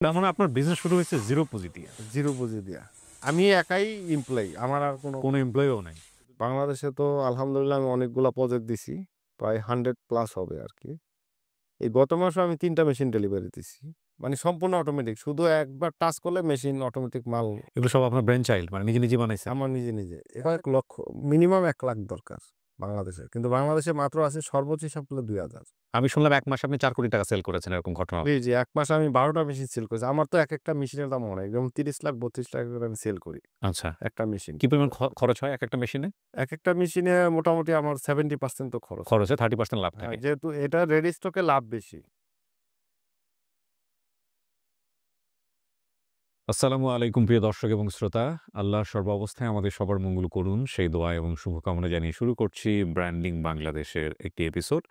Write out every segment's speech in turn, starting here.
তার মানে আপনার বিজনেস শুরু হয়েছে জিরো পুঁজি দিয়ে। জিরো পুঁজি দিয়া। আমি একাই এমপ্লয়ি, আমার আর কোনো এমপ্লয়িও নাই। বাংলাদেশে তো আলহামদুলিল্লাহ আমি অনেকগুলা প্রজেক্ট দিছি। প্রায় 100 প্লাস হবে আরকি। এই গত মাসেও আমি ৩ টা মেশিন ডেলিভারি দিছি। মানে সম্পূর্ণ অটোমেটিক। শুধু একবার টাচ করলে মেশিন অটোমেটিক মাল এগুলো সব আপনার ব্রেন চাইল্ড মানে নিজে বানাইছেন? আমার নিজে। কয়েক লক্ষ, মিনিমাম ১,০০,০০০ দরকার বাংলাদেশে। কিন্তু বাংলাদেশে মাত্র আছে সর্বোচ্চ হিসাব করলে ২,০০০। আমি শুনলাম ১ মাসে আপনি ৪ কোটি টাকা সেল করেছেন, এরকম ঘটনা। জি, ১ মাসে আমি ১২ টা মেশিন সেল করেছি। আমার তো একেকটা মেশিনের দাম অনেক। যেমন ৩০,০০,০০০, ৩২,০০,০০০ করে আমি সেল করি আচ্ছা। একটা মেশিন। কি পরিমাণ খরচ হয় একেকটা মেশিনে? একেকটা মেশিনে মোটামুটি আমার 70% তো খরচ হয়। খরচে 30% লাভ হ্যাঁ, থাকে। যেহেতু এটা রেডি স্টকে লাভ বেশি। আসসালামু আলাইকুম প্রিয় দর্শক এবং শ্রোতা। আল্লাহর সর্বাবস্থায় আমাদের সবার মঙ্গল করুন সেই দোয়া এবং শুভকামনা জানিয়ে শুরু করছি ব্র্যান্ডিং বাংলাদেশের একটি এপিসোড।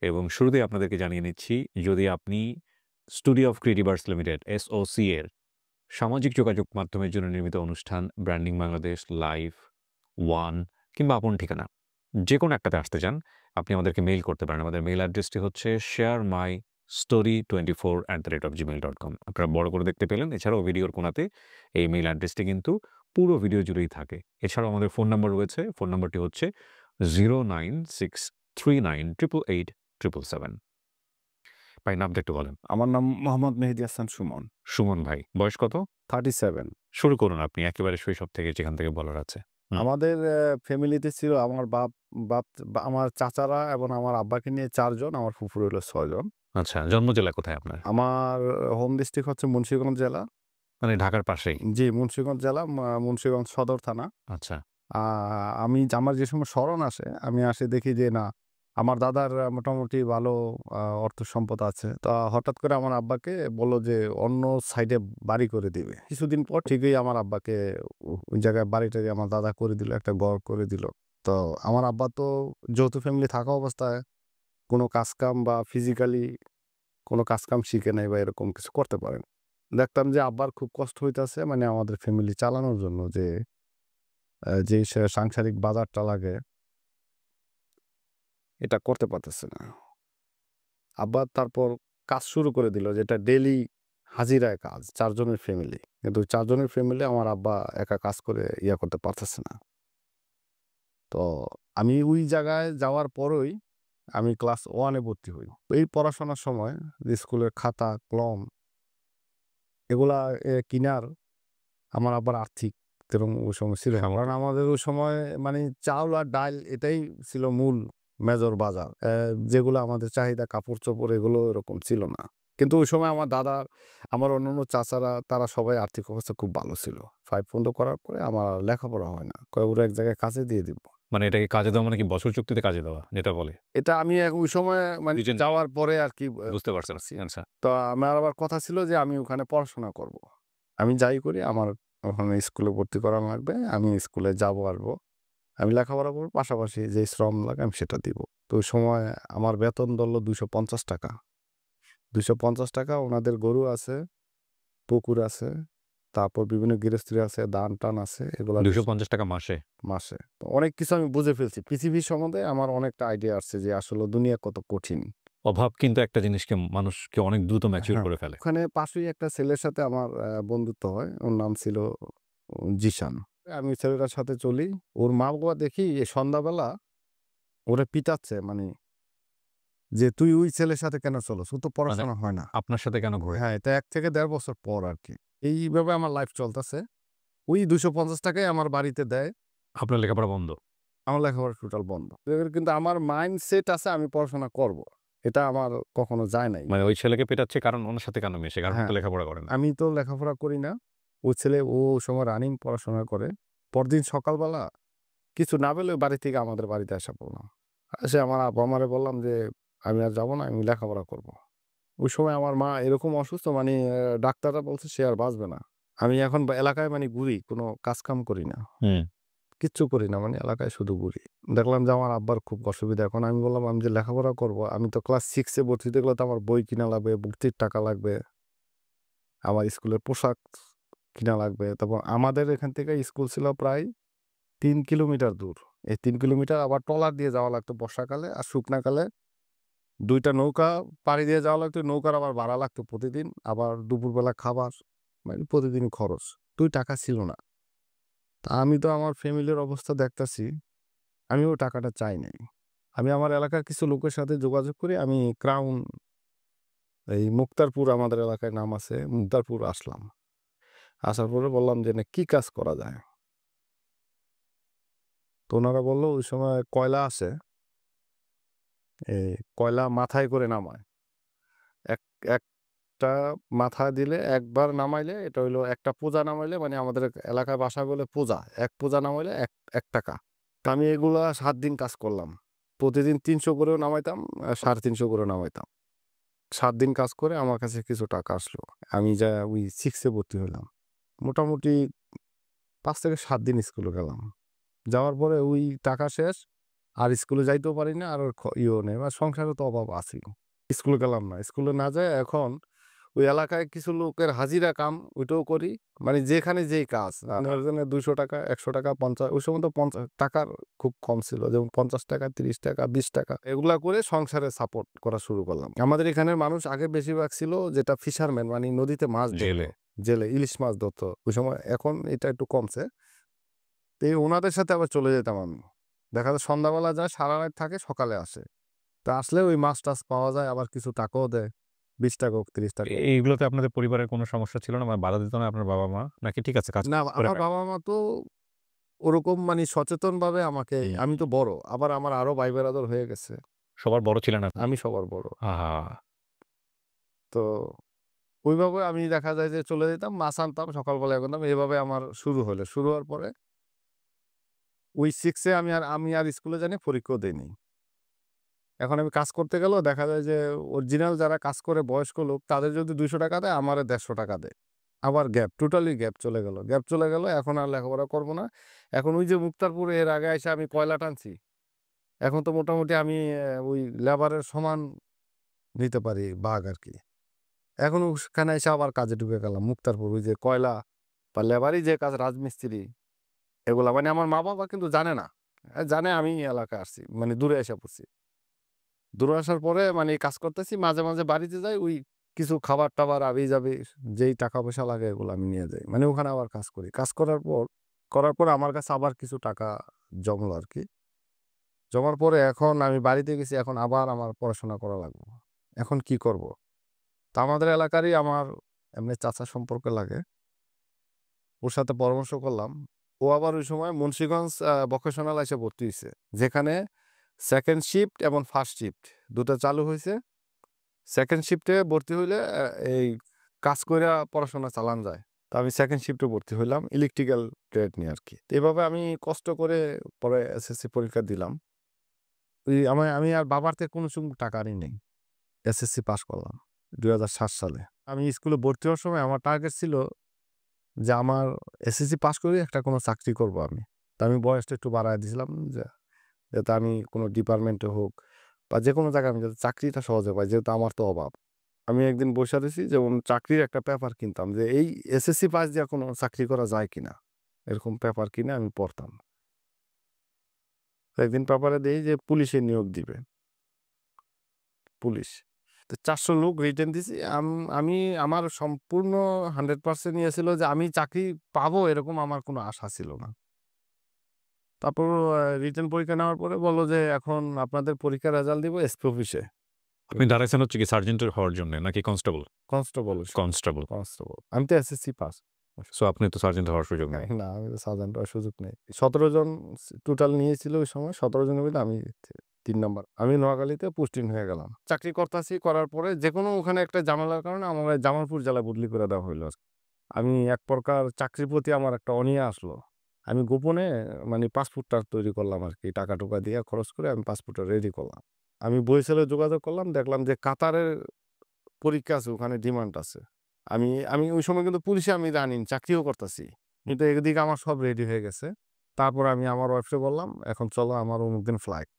এবং শুরুতেই আপনাদেরকে জানিয়ে নিচ্ছি, যদি আপনি studio of creative arts limited SOC এর সামাজিক যোগাযোগ মাধ্যমের জন্য নির্মিত অনুষ্ঠান ব্র্যান্ডিং বাংলাদেশ লাইভ, ওয়ান কিংবা আপন ঠিকানা যেকোনো একটাতে আসতে চান, আপনি আমাদেরকে মেইল করতে পারেন। আমাদের মেইল অ্যাড্রেসটি হচ্ছে sharemystory24@gmail.com। আপনারা বড় করে দেখতে পেলেন। এছাড়াও ভিডিওর কোণাতে এই মেইল অ্যাড্রেসটি কিন্তু পুরো ভিডিও জুড়েই থাকে। এছাড়াও আমাদের ফোন নাম্বার রয়েছে। ফোন নাম্বারটি হচ্ছে 09639888777। ভাই, নামটা একটু বলেন। আমার নাম মোহাম্মদ মেহেদী হাসান সুমন। সুমন ভাই, বয়স কত? 37। শুরু করুন আপনি একেবারে শৈশব থেকে, যেখান থেকে বলার আছে। হুম। আমাদের ফ্যামিলিতে ছিল আমার বাপ বাপ বা আমার চাচারা এবং আমার আব্বাকে নিয়ে ৪ জন, আমার ফুফুর হলো ৬ জন। আচ্ছা, জন্ম জেলা কোথায় আপনার? আমার হোম ডিস্ট্রিক্ট হচ্ছে মুন্সিগঞ্জ জেলা। মানে ঢাকার পাশেই? জি, মুন্সিগঞ্জ জেলা, মুন্সিগঞ্জ সদর থানা। আচ্ছা। আ আমার যে সময় স্মরণ আসে, আমি আসে দেখি যে না, আমার দাদার মোটামুটি ভালো অর্থ সম্পদ আছে। তা হঠাৎ করে আমার আব্বাকে বলল যে অন্য সাইডে বাড়ি করে দিবে। কিছুদিন পর ঠিকই আমার আব্বাকে ওই জায়গায় বাড়িটারি আমার দাদা করে দিল, একটা ঘর করে দিল। তো আমার আব্বা তো যৌথ ফ্যামিলি থাকা অবস্থায় কোনো কাজকাম বা ফিজিক্যালি কোনো কাজকাম শিখে নাই বা এরকম কিছু করতে পারে না। দেখতাম যে আব্বার খুব কষ্ট হইতাছে, মানে আমাদের ফ্যামিলি চালানোর জন্য যে সাংসারিক বাজারটা লাগে এটা করতে পারতেছে না। আব্বা তারপর কাজ শুরু করে দিল, যেটা ডেইলি হাজিরায় কাজ। ৪ জনের ফ্যামিলি। কিন্তু ৪ জনের ফ্যামিলি আমার আব্বা একা কাজ করে করতে পারতেছে না। তো আমি ওই জায়গায় যাওয়ার পরই আমি ক্লাস 1 এ ভর্তি হই। এই পড়াশোনার সময় যে স্কুলের খাতা, কলম এগুলা কিনার আমার আব্বার আর্থিক তেমন ওই সময় ছিল না। কারণ আমাদের ওই সময় মানে চাউল আর ডাল এটাই ছিল মূল মেজর বাজার। যেগুলো আমাদের চাহিদা, কাপড়-চোপড় এগুলো এরকম ছিল না। কিন্তু ওই সময় আমার দাদা, আমার অন্যান্য চাচারা তারা সবাই আর্থিক অবস্থা খুব ভালো ছিল। 5 পর্যন্ত করার পরে আমার আর লেখাপড়া হয় না। কয় ওরে এক জায়গায় কাজে দিয়ে দিব। মানে এটাকে কাজে দেওয়া মানে কি বছর চুক্তিতে কাজে দেওয়া যেটা বলে? এটা আমি ওই সময় মানে রিজেন যাওয়ার পরে আরকি বুঝতে পারছেন। করছি। আচ্ছা। তো আমার আবার কথা ছিল যে আমি ওখানে পড়াশোনা করব। আমি যাই করি আমার ওখানে স্কুলে ভর্তি করানো লাগবে। আমি স্কুলে যাবো আসবো। আমি লেখাপড়া করব, পাশাপাশি যে শ্রম লাগে আমি সেটা দিব। তো ওই সময় আমার বেতন ধরল ৳২৫০। ৳২৫০, ওনাদের গরু আছে, পুকুর আছে, তারপর বিভিন্ন গৃহস্থী আছে, ধান-টান আছে, এগুলা ৳২৫০ মাসে? মাসে। তো অনেক কিছু আমি বুঝে ফেলছি। পৃথিবীর সম্বন্ধে আমার অনেকটা আইডিয়া আসছে যে আসলে দুনিয়া কত কঠিন। অভাব কিন্তু একটা জিনিসকে, মানুষকে অনেক দ্রুত ম্যাচিউর হ্যাঁ, করে ফেলে। ওখানে পাশেই একটা ছেলের সাথে আমার বন্ধুত্ব হয়। ওর নাম ছিল জিশান। আমি ওই ছেলেটার সাথে চলি। ওর মা-বাবা দেখি এই সন্ধ্যাবেলা ওরে পিটাচ্ছে, মানে যে, "তুই ওই ছেলের সাথে কেন চলস? ও তো মানে পড়াশোনা হয় না।" আপনার সাথে কেন ঘোরে? হ্যাঁ, এটা ১ থেকে ১.৫ বছর পর আরকি। এইভাবে আমার লাইফ চলতেছে। ওই ৳২৫০ আমার বাড়িতে দেয়। আপনার লেখাপড়া বন্ধ? আমার লেখাপড়া টোটাল বন্ধ। কিন্তু আমার মাইন্ডসেট আছে আমি পড়াশোনা করব। এটা আমার কখনো যায় নাই। মানে ওই ছেলেকে পেটাচ্ছে কারণ ওনার সাথে কেন মেশে? কারণ ও হ্যাঁ, তো লেখাপড়া করে না। আমি তো লেখাপড়া করি না। ওই ছেলে ওই সময় রানিং পড়াশোনা করে। পরদিন সকালবেলা কিছু না পেলে বাড়ি থেকে আমাদের বাড়িতে আইসা পড়লাম। এসে আমার আব্বা-আম্মারে বললাম যে, "আমি আর যাব না, আমি লেখাপড়া করব।" ওই সময় আমার মা এরকম অসুস্থ, মানে ডাক্তাররা বলছে সে আর বাঁচবে না। আমি এখন এলাকায় মানে ঘুরি, কোনো কাজ-কাম করি না। হুম। কিচ্ছু করি না, মানে এলাকায় শুধু ঘুরি। দেখলাম যে আমার আব্বার খুব অসুবিধা। এখন আমি বললাম আমি যে লেখাপড়া করব, আমি তো ক্লাস 6 এ ভর্তি হতে গেলে তো আমার বই কিনা লাগবে, ভর্তির টাকা লাগবে, আমার স্কুলের পোশাক কিনা লাগবে। তারপর আমাদের এখান থেকে স্কুল ছিল প্রায় ৩ কিলোমিটার দূর। এই ৩ কিলোমিটার আবার ট্রলার দিয়ে যাওয়া লাগতো বর্ষাকালে, আর শুকনাকালে ২ টা নৌকা পাড়ি দিয়ে যাওয়া লাগতো। নৌকার আবার ভাড়া লাগতো প্রতিদিন। আবার দুপুরবেলা খাবার, মানে প্রতিদিন খরচ। টাকা ছিল না। তা আমি তো আমার ফ্যামিলির অবস্থা দেখতাছি। আমিও টাকাটা চাই নাই। আমি আমার এলাকার কিছু লোকের সাথে যোগাযোগ করি। আমি ক্রাউন এই মুক্তারপুর আমাদের এলাকায় নাম আছে। মুক্তারপুর আসলাম। আসার পরে বললাম যে, "না কি কাজ করা যায়?" তো ওনারা বলল, "ওই সময় কয়লা আছে। এই কয়লা মাথায় করে নামায়। এক একটা মাথা দিলে একবার নামাইলে এটা হইলো একটা পূজা নামাইলে মানে আমাদের এলাকায় ভাষায় বলে পূজা। ১ পূজা নামাইলে ৳১। তো আমি এগুলা ৭ দিন কাজ করলাম। প্রতিদিন ৩০০ করেও নামাইতাম, ৩৫০ করে নামাইতাম। ৭ দিন কাজ করে আমার কাছে কিছু টাকা আসলো। আমি যায়া ওই 6 এ ভর্তি হইলাম। মোটামুটি ৫ থেকে ৭ দিন স্কুলে গেলাম। যাওয়ার পরে ওই টাকা শেষ। আর স্কুলে যাইতেও পারি না। আর ইয়েও নেই। মানে সংসারে তো অভাব আছেই। স্কুলে গেলাম না। স্কুলে না যায়া এখন ওই এলাকায় কিছু লোকের হাজিরা কাম ওইটাও করি। মানে যেখানে যেই কাজ। জন্য ৳২০০, ৳১০০, ৫০ ওই সময় তো টাকার খুব কম ছিল। যেমন ৳৫০, ৳৩০, ৳২০ এগুলা করে সংসারে সাপোর্ট করা শুরু করলাম। আমাদের এখানের মানুষ আগে বেশিরভাগ ছিল যেটা ফিশারম্যান, মানে নদীতে মাছ ধরতো। জেলে। জেলে ইলিশ মাছ ধরতো ওই সময়। এখন এটা একটু কমছে। তো এই ওনাদের সাথে আবার চলে যেতাম আমি। দেখা যায় সন্ধ্যাবেলা যায়, সারারাত থাকে, সকালে আসে। তো আসলে ওই মাছ-টাছ পাওয়া যায়, আবার কিছু টাকাও দেয়। ৳২০ হোক, ৳৩০ হোক। এইগুলোতে আপনাদের পরিবারের কোনো সমস্যা ছিল না? মানে বাধা দিত না আপনার বাবা-মা? নাকি ঠিক আছে কাজ না, করে আমার খাক? বাবা-মা তো ওরকম মানে সচেতনভাবে আমাকে, আমি তো বড়। আবার আমার আরো ভাই-ব্রাদার হয়ে গেছে। সবার বড় ছিলেন আপনি? আমি সবার বড়। আহা! তো ওইভাবে আমি দেখা যায় যে চলে যেতাম, মাছ আনতাম, সকালবেলা এগোতাম। এভাবে আমার শুরু হলো। শুরু হওয়ার পরে ওই 6 এ আমি আর স্কুলে যাইনি, পরীক্ষাও দেইনি। এখন আমি কাজ করতে গেলেও দেখা যায় যে অরিজিনাল যারা কাজ করে বয়স্ক লোক তাদের যদি ৳২০০ দেয়, আমারে ৳১৫০ দেয়। আবার গ্যাপ, টোটালি গ্যাপ চলে গেল। গ্যাপ চলে গেল। এখন আর লেখাপড়া করব না। এখন ওই যে মুক্তারপুরে এর আগে আইসা আমি কয়লা টানছি। এখন তো মোটামুটি আমি ওই লেবারের সমান নিতে পারি ভাগ আরকি। এখন ওখানে এসে আবার কাজে ঢুকে গেলাম। মুক্তারপুর ওই যে কয়লা বা লেবারি যে কাজ, রাজমিস্ত্রি এগুলা, মানে আমার মা-বাবা কিন্তু জানে না। জানে আমি এই এলাকায় আসছি। মানে দূরে এসে পড়ছি। দূরে আসার পরে মানে কাজ করতেছি। মাঝে, মাঝে বাড়িতে যাই। ওই কিছু খাবার-টাবার হাবি-জাবি যেই টাকা-পয়সা লাগে এগুলো আমি নিয়ে যাই। মানে ওখানে আবার কাজ করি। কাজ করার পর আমার কাছে আবার কিছু টাকা জমলো আরকি। জমার পরে এখন আমি বাড়িতে গেছি। এখন আবার আমার পড়াশোনা করা লাগবে। এখন কি করব? তো আমাদের এলাকারই আমার এমনি চাচা সম্পর্কে লাগে। ওর সাথে পরামর্শ করলাম। ও আবার ওই সময় মুন্সিগঞ্জ ভোকেশনাল এসে ভর্তি হইছে। যেখানে 2nd শিফট এবং 1st শিফট ২ টা চালু হইছে। 2nd শিফটে ভর্তি হইলে এই কাজ কইরা পড়াশোনা চালান যায়। তো আমি 2nd শিফটে ভর্তি হইলাম ইলেকট্রিক্যাল ট্রেড নিয়ে আরকি। তো এভাবে আমি কষ্ট করে পরে এসএসসি পরীক্ষা দিলাম। আমি আর বাবার থেকে কোনো টাকা আনি নাই। এসএসসি পাস করলাম ২০০৭ সালে। আমি স্কুলে ভর্তি হওয়ার সময় আমার টার্গেট ছিল যে আমার এসএসসি পাস করে একটা কোনো চাকরি করব আমি। তো আমি বয়সটা একটু বাড়ায় দিছিলাম যে যাতে আমি কোনো ডিপার্টমেন্টে হোক বা যেকোনো জায়গায় আমি যাতে চাকরিটা সহজে পাই, যেহেতু আমার তো অভাব। আমি একদিন বইসা রইছি যেমন চাকরির একটা পেপার কিনতাম যে এই এসএসসি পাস দিয়ে কোনো চাকরি করা যায় কিনা? এরকম পেপার কিনে আমি পড়তাম। তো একদিন পেপারে দেই যে পুলিশে নিয়োগ দিবে। পুলিশ। তো ৪০০ লোক রিটেন দিছি। আমি আমার সম্পূর্ণ 100% ইয়ে ছিল যে আমি চাকরি পাবো এরকম আমার কোনো আশা ছিল না। তারপর রিটেন পরীক্ষা নেওয়ার পরে বলল যে, "এখন আপনাদের পরীক্ষার রেজাল্ট দিব এসপি অফিসে।" আপনি দাঁড়াইছেন হচ্ছে কি সার্জেন্টের হওয়ার জন্যে নাকি কনস্টেবল? Constable, constable. কনস্টেবল। আমি তো এসএসসি পাস। সো আপনি তো সার্জেন্ট হওয়ার সুযোগ না, নেই। না আমি তো সার্জেন্ট হওয়ার সুযোগ নেই। ১৭ জন টোটাল নিয়েছিল ওই সময়। ১৭ জনের মধ্যে আমি ৩ নাম্বার। আমি নোয়াখালীতে পোস্টিং হয়ে গেলাম। চাকরি করতাছি, করার পরে যেকোনো ওখানে একটা ঝামেলার কারণে আমারে জামালপুর জেলায় বদলি করে দেওয়া হইল আরকি। আমি এক প্রকার চাকরির প্রতি আমার একটা অনীহা আসলো। আমি গোপনে মানে পাসপোর্টটা তৈরি করলাম আরকি। টাকা-টুকা দিয়ে খরচ করে আমি পাসপোর্টটা রেডি করলাম। আমি বরিশালে যোগাযোগ করলাম। দেখলাম যে কাতারের পরীক্ষা আছে, ওখানে ডিমান্ড আছে। আমি আমি ওই সময় কিন্তু পুলিশে আমি রানিং চাকরিও করতাছি। কিন্তু এদিকে আমার সব রেডি হয়ে গেছে। তারপর আমি আমার ওয়াইফকে বললাম, "এখন চলো আমার অমুক দিন ফ্লাইট।"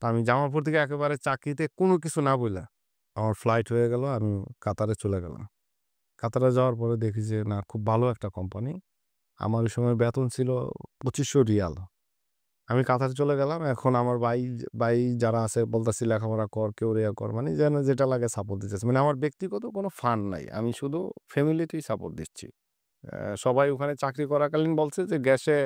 তো আমি জামালপুর থেকে একেবারে চাকরিতে কোনো কিছু না বইলা আমার ফ্লাইট হয়ে গেল। আমি কাতারে চলে গেলাম। কাতারে যাওয়ার পরে দেখি যে না, খুব ভালো একটা কোম্পানি। আমার ওই সময় বেতন ছিল ৳২৫০০। আমি কাতার চলে গেলাম। এখন আমার ভাই যারা আছে বলতেছি লেখাপড়া কর, কেউ ইয়া কর। মানে যেন যেটা লাগে সাপোর্ট দিতেছে। মানে আমার ব্যক্তিগত কোনো ফান্ড নাই। আমি শুধু ফ্যামিলিতেই সাপোর্ট দিচ্ছি। সবাই ওখানে চাকরি করাকালীন বলছে যে গ্যাসে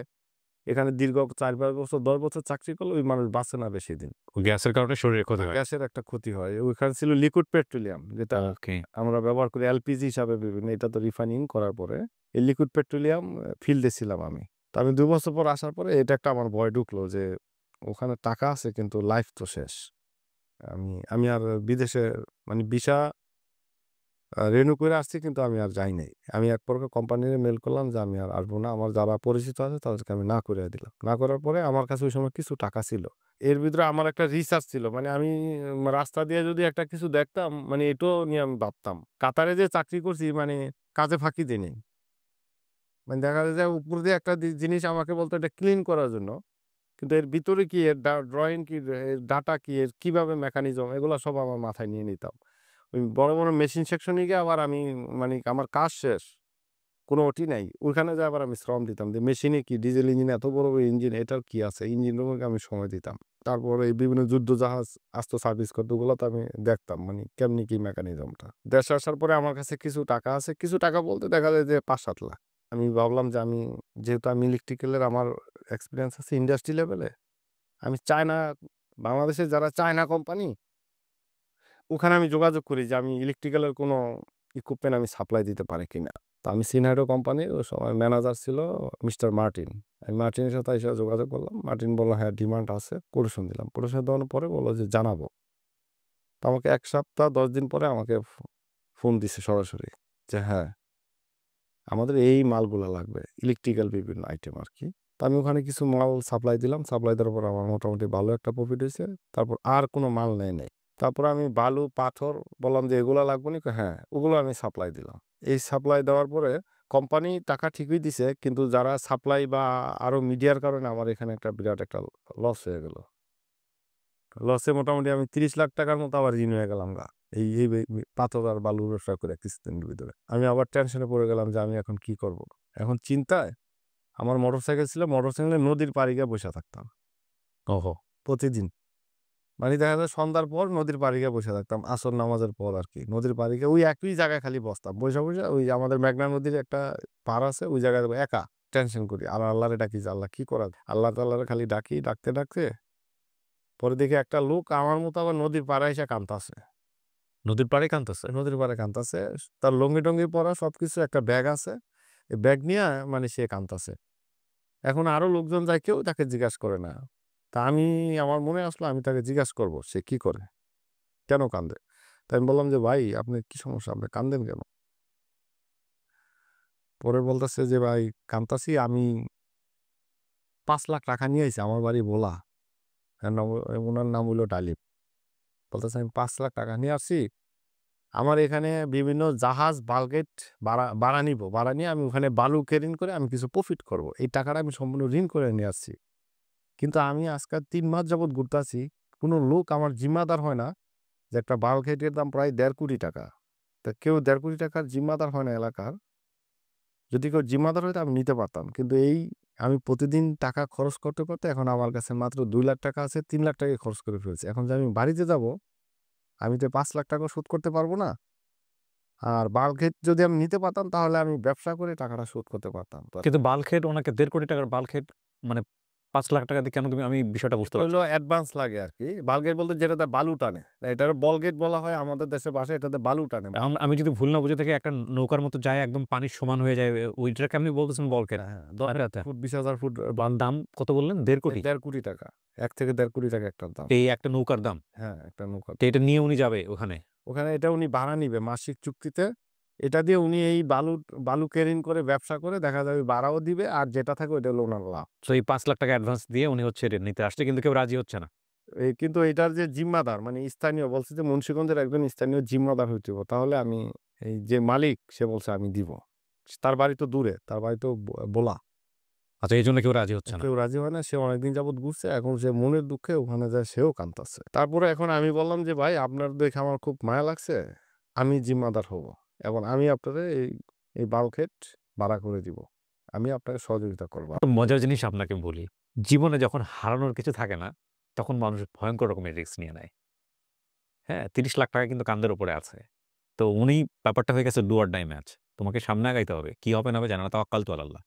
এখানে দীর্ঘ ৪-৫ বছর ১০ বছর চাকরি করলে ওই মানুষ বাঁচে না বেশি দিন। গ্যাসের কারণে শরীরে ক্ষতি হয়। গ্যাসের একটা ক্ষতি হয়। ওইখানে ছিল লিকুইড পেট্রোলিয়াম যেটা ওকে। আমরা ব্যবহার করি এলপিজি হিসাবে বিভিন্ন। এটা তো রিফাইনিং করার পরে এই লিকুইড পেট্রোলিয়াম ফিল্ডে ছিলাম আমি। তো আমি ২ বছর পর আসার পরে এটা একটা আমার ভয় ঢুকলো যে ওখানে টাকা আছে কিন্তু লাইফ তো শেষ। আমি আর বিদেশে মানে ভিসা রিনিউ করে আসছি কিন্তু আমি আর যাই নাই। আমি এক প্রকার কোম্পানিরে মেইল করলাম যে আমি আর আসবো না। আমার যারা পরিচিত আছে তাদেরকে আমি না কইরা দিলাম। না করার পরে আমার কাছে ওই সময় কিছু টাকা ছিল। এর ভিতরে আমার একটা রিসার্চ ছিল। মানে আমি রাস্তা দিয়ে যদি একটা কিছু দেখতাম মানে এটাও নিয়ে আমি ভাবতাম। কাতারে যে চাকরি করছি মানে কাজে ফাঁকি দেই নাই। মানে দেখা যায় যে উপর দিয়ে একটা জিনিস আমাকে বলতো এটা ক্লিন করার জন্য। কিন্তু এর ভিতরে কি এর ড্রইং কি, এর ডাটা কি, এর কিভাবে মেকানিজম এগুলা সব আমার মাথায় নিয়ে নিতাম। ওই বড় মেশিন সেকশনে গিয়ে আবার আমি মানে আমার কাজ শেষ। কোনো ওটি নাই। ওইখানে যেয়ে আবার আমি শ্রম দিতাম যে মেশিনে কি ডিজেল ইঞ্জিন এত বড় ইঞ্জিন এটার কি আছে? ইঞ্জিন রুমে আমি সময় দিতাম। তারপরে এই বিভিন্ন যুদ্ধজাহাজ আসতো সার্ভিস করতে ওগুলো তো আমি দেখতাম মানে কেমনি কি মেকানিজমটা। দেশে আসার পরে আমার কাছে কিছু টাকা আছে। কিছু টাকা বলতে দেখা যায় যে ৫-৭ লাখ। আমি ভাবলাম যে যেহেতু আমি ইলেকট্রিক্যালের আমার এক্সপেরিয়েন্স আছে ইন্ডাস্ট্রি লেভেলে। আমি বাংলাদেশের যারা চায়না কোম্পানি ওখানে আমি যোগাযোগ করি যে আমি ইলেকট্রিক্যালের কোনো ইকুইপমেন্ট আমি সাপ্লাই দিতে পারি কিনা। তো আমি সিনহাইড্রো কোম্পানির ওই সময় ম্যানেজার ছিল মিস্টার মার্টিন। আমি মার্টিনের সাথে এসে যোগাযোগ করলাম। মার্টিন বলল, "হ্যাঁ, ডিমান্ড আছে।" কোটেশন দিলাম। কোটেশন দেওয়ার পরে বলল যে, "জানাবো।" তো আমাকে ১ সপ্তাহ ১০ দিন পরে আমাকে ফোন দিছে সরাসরি যে, "হ্যাঁ, আমাদের এই মালগুলা লাগবে।" ইলেকট্রিক্যাল বিভিন্ন আইটেম আরকি। তো আমি ওখানে কিছু মাল সাপ্লাই দিলাম। সাপ্লাই দেওয়ার পর আমার মোটামুটি ভালো একটা প্রফিট হইছে। তারপর আর কোনো মাল নেয় নাই। তারপরে আমি বালু, পাথর বললাম যে, "এগুলা লাগবে নি?" কয়, "হ্যাঁ।" ওগুলো আমি সাপ্লাই দিলাম। এই সাপ্লাই দেওয়ার পরে কোম্পানি টাকা ঠিকই দিছে। কিন্তু যারা সাপ্লাই বা আরো মিডিয়ার কারণে আমার এখানে একটা বিরাট একটা লস হয়ে গেল। লসে মোটামুটি আমি ৩০ লাখ টাকার মতো আবার ঋণ হয়ে গেলামগা। এই পাথর আর বালুর ব্যবসা করে কিছুদিনের ভিতরে। আমি আবার টেনশনে পড়ে গেলাম যে আমি এখন কি করব? এখন চিন্তায় আমার মোটরসাইকেল ছিল। মোটরসাইকেলে নদীর পাড়ে গিয়ে বইসা থাকতাম ওহো! প্রতিদিন। মানে দেখা যায় সন্ধ্যার পর নদীর পাড়ে গিয়ে বইসা থাকতাম। আসর নামাজের পর আরকি। নদীর পাড়ে গিয়ে ওই একই জায়গায় খালি বসতাম। বইসা ওই আমাদের মেঘনা নদীর একটা পাড় আছে ওই জায়গায় একা টেনশন করি। আর আল্লাহরে ডাকি যে, "আল্লাহ কি করা যায়?" আল্লাহ তাআলারে খালি ডাকি। ডাকতে পরে দেখি একটা লোক আমার মতো আবার নদীর পাড়ে আইসা কান্দতাছে। নদীর পাড়ে কাঁদতেছে? নদীর পাড়ে কান্দতাছে। তার লুঙ্গি-টুঙ্গি পরা সবকিছু একটা ব্যাগ আছে। এই ব্যাগ নিয়া মানে সে কান্দতাছে। এখন আরো লোকজন যায় কেউ তাকে জিজ্ঞাসা করে না। তা আমার মনে আসলো আমি তাকে জিজ্ঞাসা করব সে কি করে? কেন কান্দে? তো আমি বললাম যে, "ভাই আপনার কি সমস্যা? আপনি কান্দেন কেন?" পরে বলতেছে যে, "ভাই কান্দতাছি আমি ৳৫,০০,০০০ নিয়ে আইছি আমার বাড়ি ভোলা।" এর নাম উনার নাম হইলো ডালিম। বলতেছে, "আমি ৳৫,০০,০০০ নিয়ে আসছি। আমার এখানে বিভিন্ন জাহাজ বাল্কেট ভাড়া নিবো। ভাড়া নিয়ে আমি ওখানে বালু ক্যারিং করে আমি কিছু প্রফিট করব। এই টাকাটা আমি সম্পূর্ণ ঋণ করে নিয়ে আসছি। কিন্তু আমি আজকাল ৩ মাস যাবৎ ঘুরতাছি। কোনো লোক আমার জিম্মাদার হয় না যে একটা বাল্কহেড এর দাম প্রায় ৳১.৫ কোটি। তা কেউ ৳১.৫ কোটি জিম্মাদার হয় না এলাকার। যদি কেউ জিম্মাদার হইতো আমি নিতে পারতাম। কিন্তু আমি প্রতিদিন টাকা খরচ করতে এখন আমার কাছে মাত্র ৳২,০০,০০০ আছে। ৳৩,০০,০০০ খরচ করে ফেলছি। এখন যে আমি বাড়িতে যাবো, আমি তো ৳৫,০০,০০০ শোধ করতে পারব না। আর বাল্কহেড যদি আমি নিতে পারতাম তাহলে আমি ব্যবসা করে টাকাটা শোধ করতে পারতাম। তো কিন্তু বাল্কহেড ওনাকে ৳১.৫ কোটি বাল্কহেড মানে ৳৫,০০,০০০ দিয়ে কেন দিবেন? আমি বিষয়টা বুঝতে এটা পারছি হইলো না। অ্যাডভান্স লাগে আরকি। বাল্কহেড বলতে যেটাতে বালু টানে। এটারে বলগেট বলা হয় আমাদের দেশের ভাষায় এটাতে বালু টানে। আমি যদি ভুল না বুঝে থাকি একটা নৌকার মতো যায় একদম পানির সমান হয়ে যায়। ওইটাকে আপনি বলতেছেন বাল্কহেড? হ্যাঁ, ১০,০০০ আচ্ছা, আচ্ছা। ফুট ২০,০০০ ফুট দাম কত বললেন? ৳১.৫ কোটি? ৳১.৫ কোটি। ৳১ থেকে ৳১.৫ কোটি একটার দাম। এই একটা নৌকার দাম। হ্যাঁ, একটা নৌকা। তো এটা নিয়ে উনি যাবে ওখানে। ওখানে এটা উনি ভাড়া নিবে মাসিক চুক্তিতে। এটা দিয়ে উনি এই বালু ক্যারিং করে ব্যবসা করে দেখা যাবে ভাড়াও দিবে আর যেটা থাকে ওইটা হলো উনার লাভ। সো এই ৳৫,০০,০০০ অ্যাডভান্স দিয়ে উনি হচ্ছে এটা নিতে আসছে কিন্তু কেউ রাজি হচ্ছে না। কিন্তু এটার যে জিম্মাদার মানে স্থানীয় বলছে যে মুন্সিগঞ্জের একজন স্থানীয় জিম্মাদার হইতে হবে। তাহলে আমি এই যে মালিক সে বলছে আমি দিব। তার বাড়ি তো দূরে। তার বাড়ি তো বোলা। আচ্ছা এজন্য কেউ রাজি হচ্ছে না। কেউ রাজি হয় না। সে অনেকদিন যাবৎ ঘুরছে। এখন সে মনের দুঃখে ওখানে যায় সেও কাঁদতাছে। তারপরে এখন আমি বললাম যে, "ভাই আপনার দেখে আমার খুব মায়া লাগছে। আমি জিম্মাদার হবো। এবং আমি আপনারে এই বাল্কহেড ভাড়া করে দিব। আমি আপনাকে সহযোগিতা করব।" একটা মজার জিনিস আপনাকে বলি। জীবনে যখন হারানোর কিছু থাকে না, তখন মানুষ ভয়ংকর রকমের রিস্ক নিয়ে নেয়। হ্যাঁ? ৳৩০,০০,০০০ কিন্তু কান্দের উপরে আছে। তো উনি ব্যাপারটা হয়ে গেছে ডু অর ডাই ম্যাচ। তোমাকে সামনে আগাইতে হবে। কি হবে না হবে জানি না। তাওয়াক্কালতু আলাল্লাহ।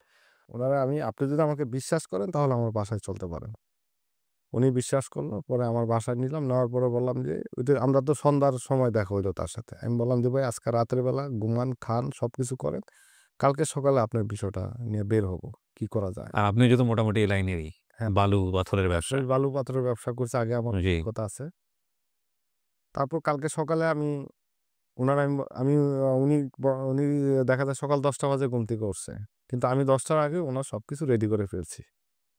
উনারা আপনি যদি আমাকে বিশ্বাস করেন তাহলে আমার বাসায় চলতে পারেন। উনি বিশ্বাস করল। পরে আমার বাসায় নিলাম। নেওয়ার পরে বললাম যে ওই যে আমরা তো সন্ধ্যার সময় দেখা হইলো তার সাথে। আমি বললাম যে, "ভাই আজকে রাতের বেলা ঘুমান, খান, সবকিছু করেন। কালকে সকালে আপনার বিষয়টা নিয়ে বের হব। কি করা যায়?" আর আপনিও যেহেতু মোটামুটি এই লাইনেরই। হ্যাঁ, বালু, পাথরের ব্যবসা। ওই বালু পাথরের ব্যবসা করছি আগে আমার জি। অভিজ্ঞতা আছে। তারপর কালকে সকালে উনার আমি আমি উনি উনি দেখা যায় সকাল ১০টা বাজে ঘুম থেকে উঠছে। কিন্তু আমি ১০টার আগে উনার সবকিছু রেডি করে ফেলছি।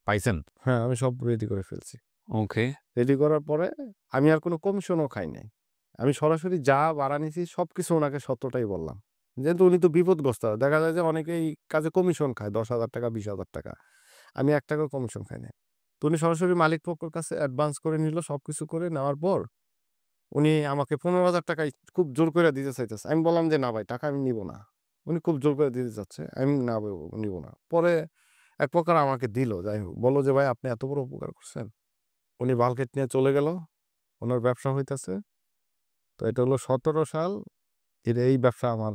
পাইছেন? হ্যাঁ, আমি সব রেডি করে ফেলছি। ওকে। রেডি করার পরে আমি আর কোনো কমিশনও খাই নাই। আমি সরাসরি যা ভাড়া নিছি সবকিছু উনাকে সত্যটাই বললাম। যেহেতু উনি তো বিপদগ্রস্ত। দেখা যায় যে অনেকেই কাজে কমিশন খায় ৳১০,০০০ ৳২০,০০০। আমি ৳১ কমিশন খাই নাই। তো উনি সরাসরি মালিক পক্ষের কাছে অ্যাডভান্স করে নিল। সবকিছু করে নেওয়ার পর উনি আমাকে ৳১৫,০০০ খুব জোর করে দিতে চাইতেছে। আমি বললাম যে, "না ভাই টাকা আমি নিব না।" উনি খুব জোর করে দিতে চাচ্ছে। আমি না ভাই নিব না। পরে এক প্রকার আমাকে দিল। যাই হোক। বলল যে, "ভাই আপনি এত বড় উপকার করছেন।" উনি বাল্কেট নিয়ে চলে গেল। উনার ব্যবসা হইতেছে। তো এটা হলো ১৭ সাল। এই ব্যবসা আমার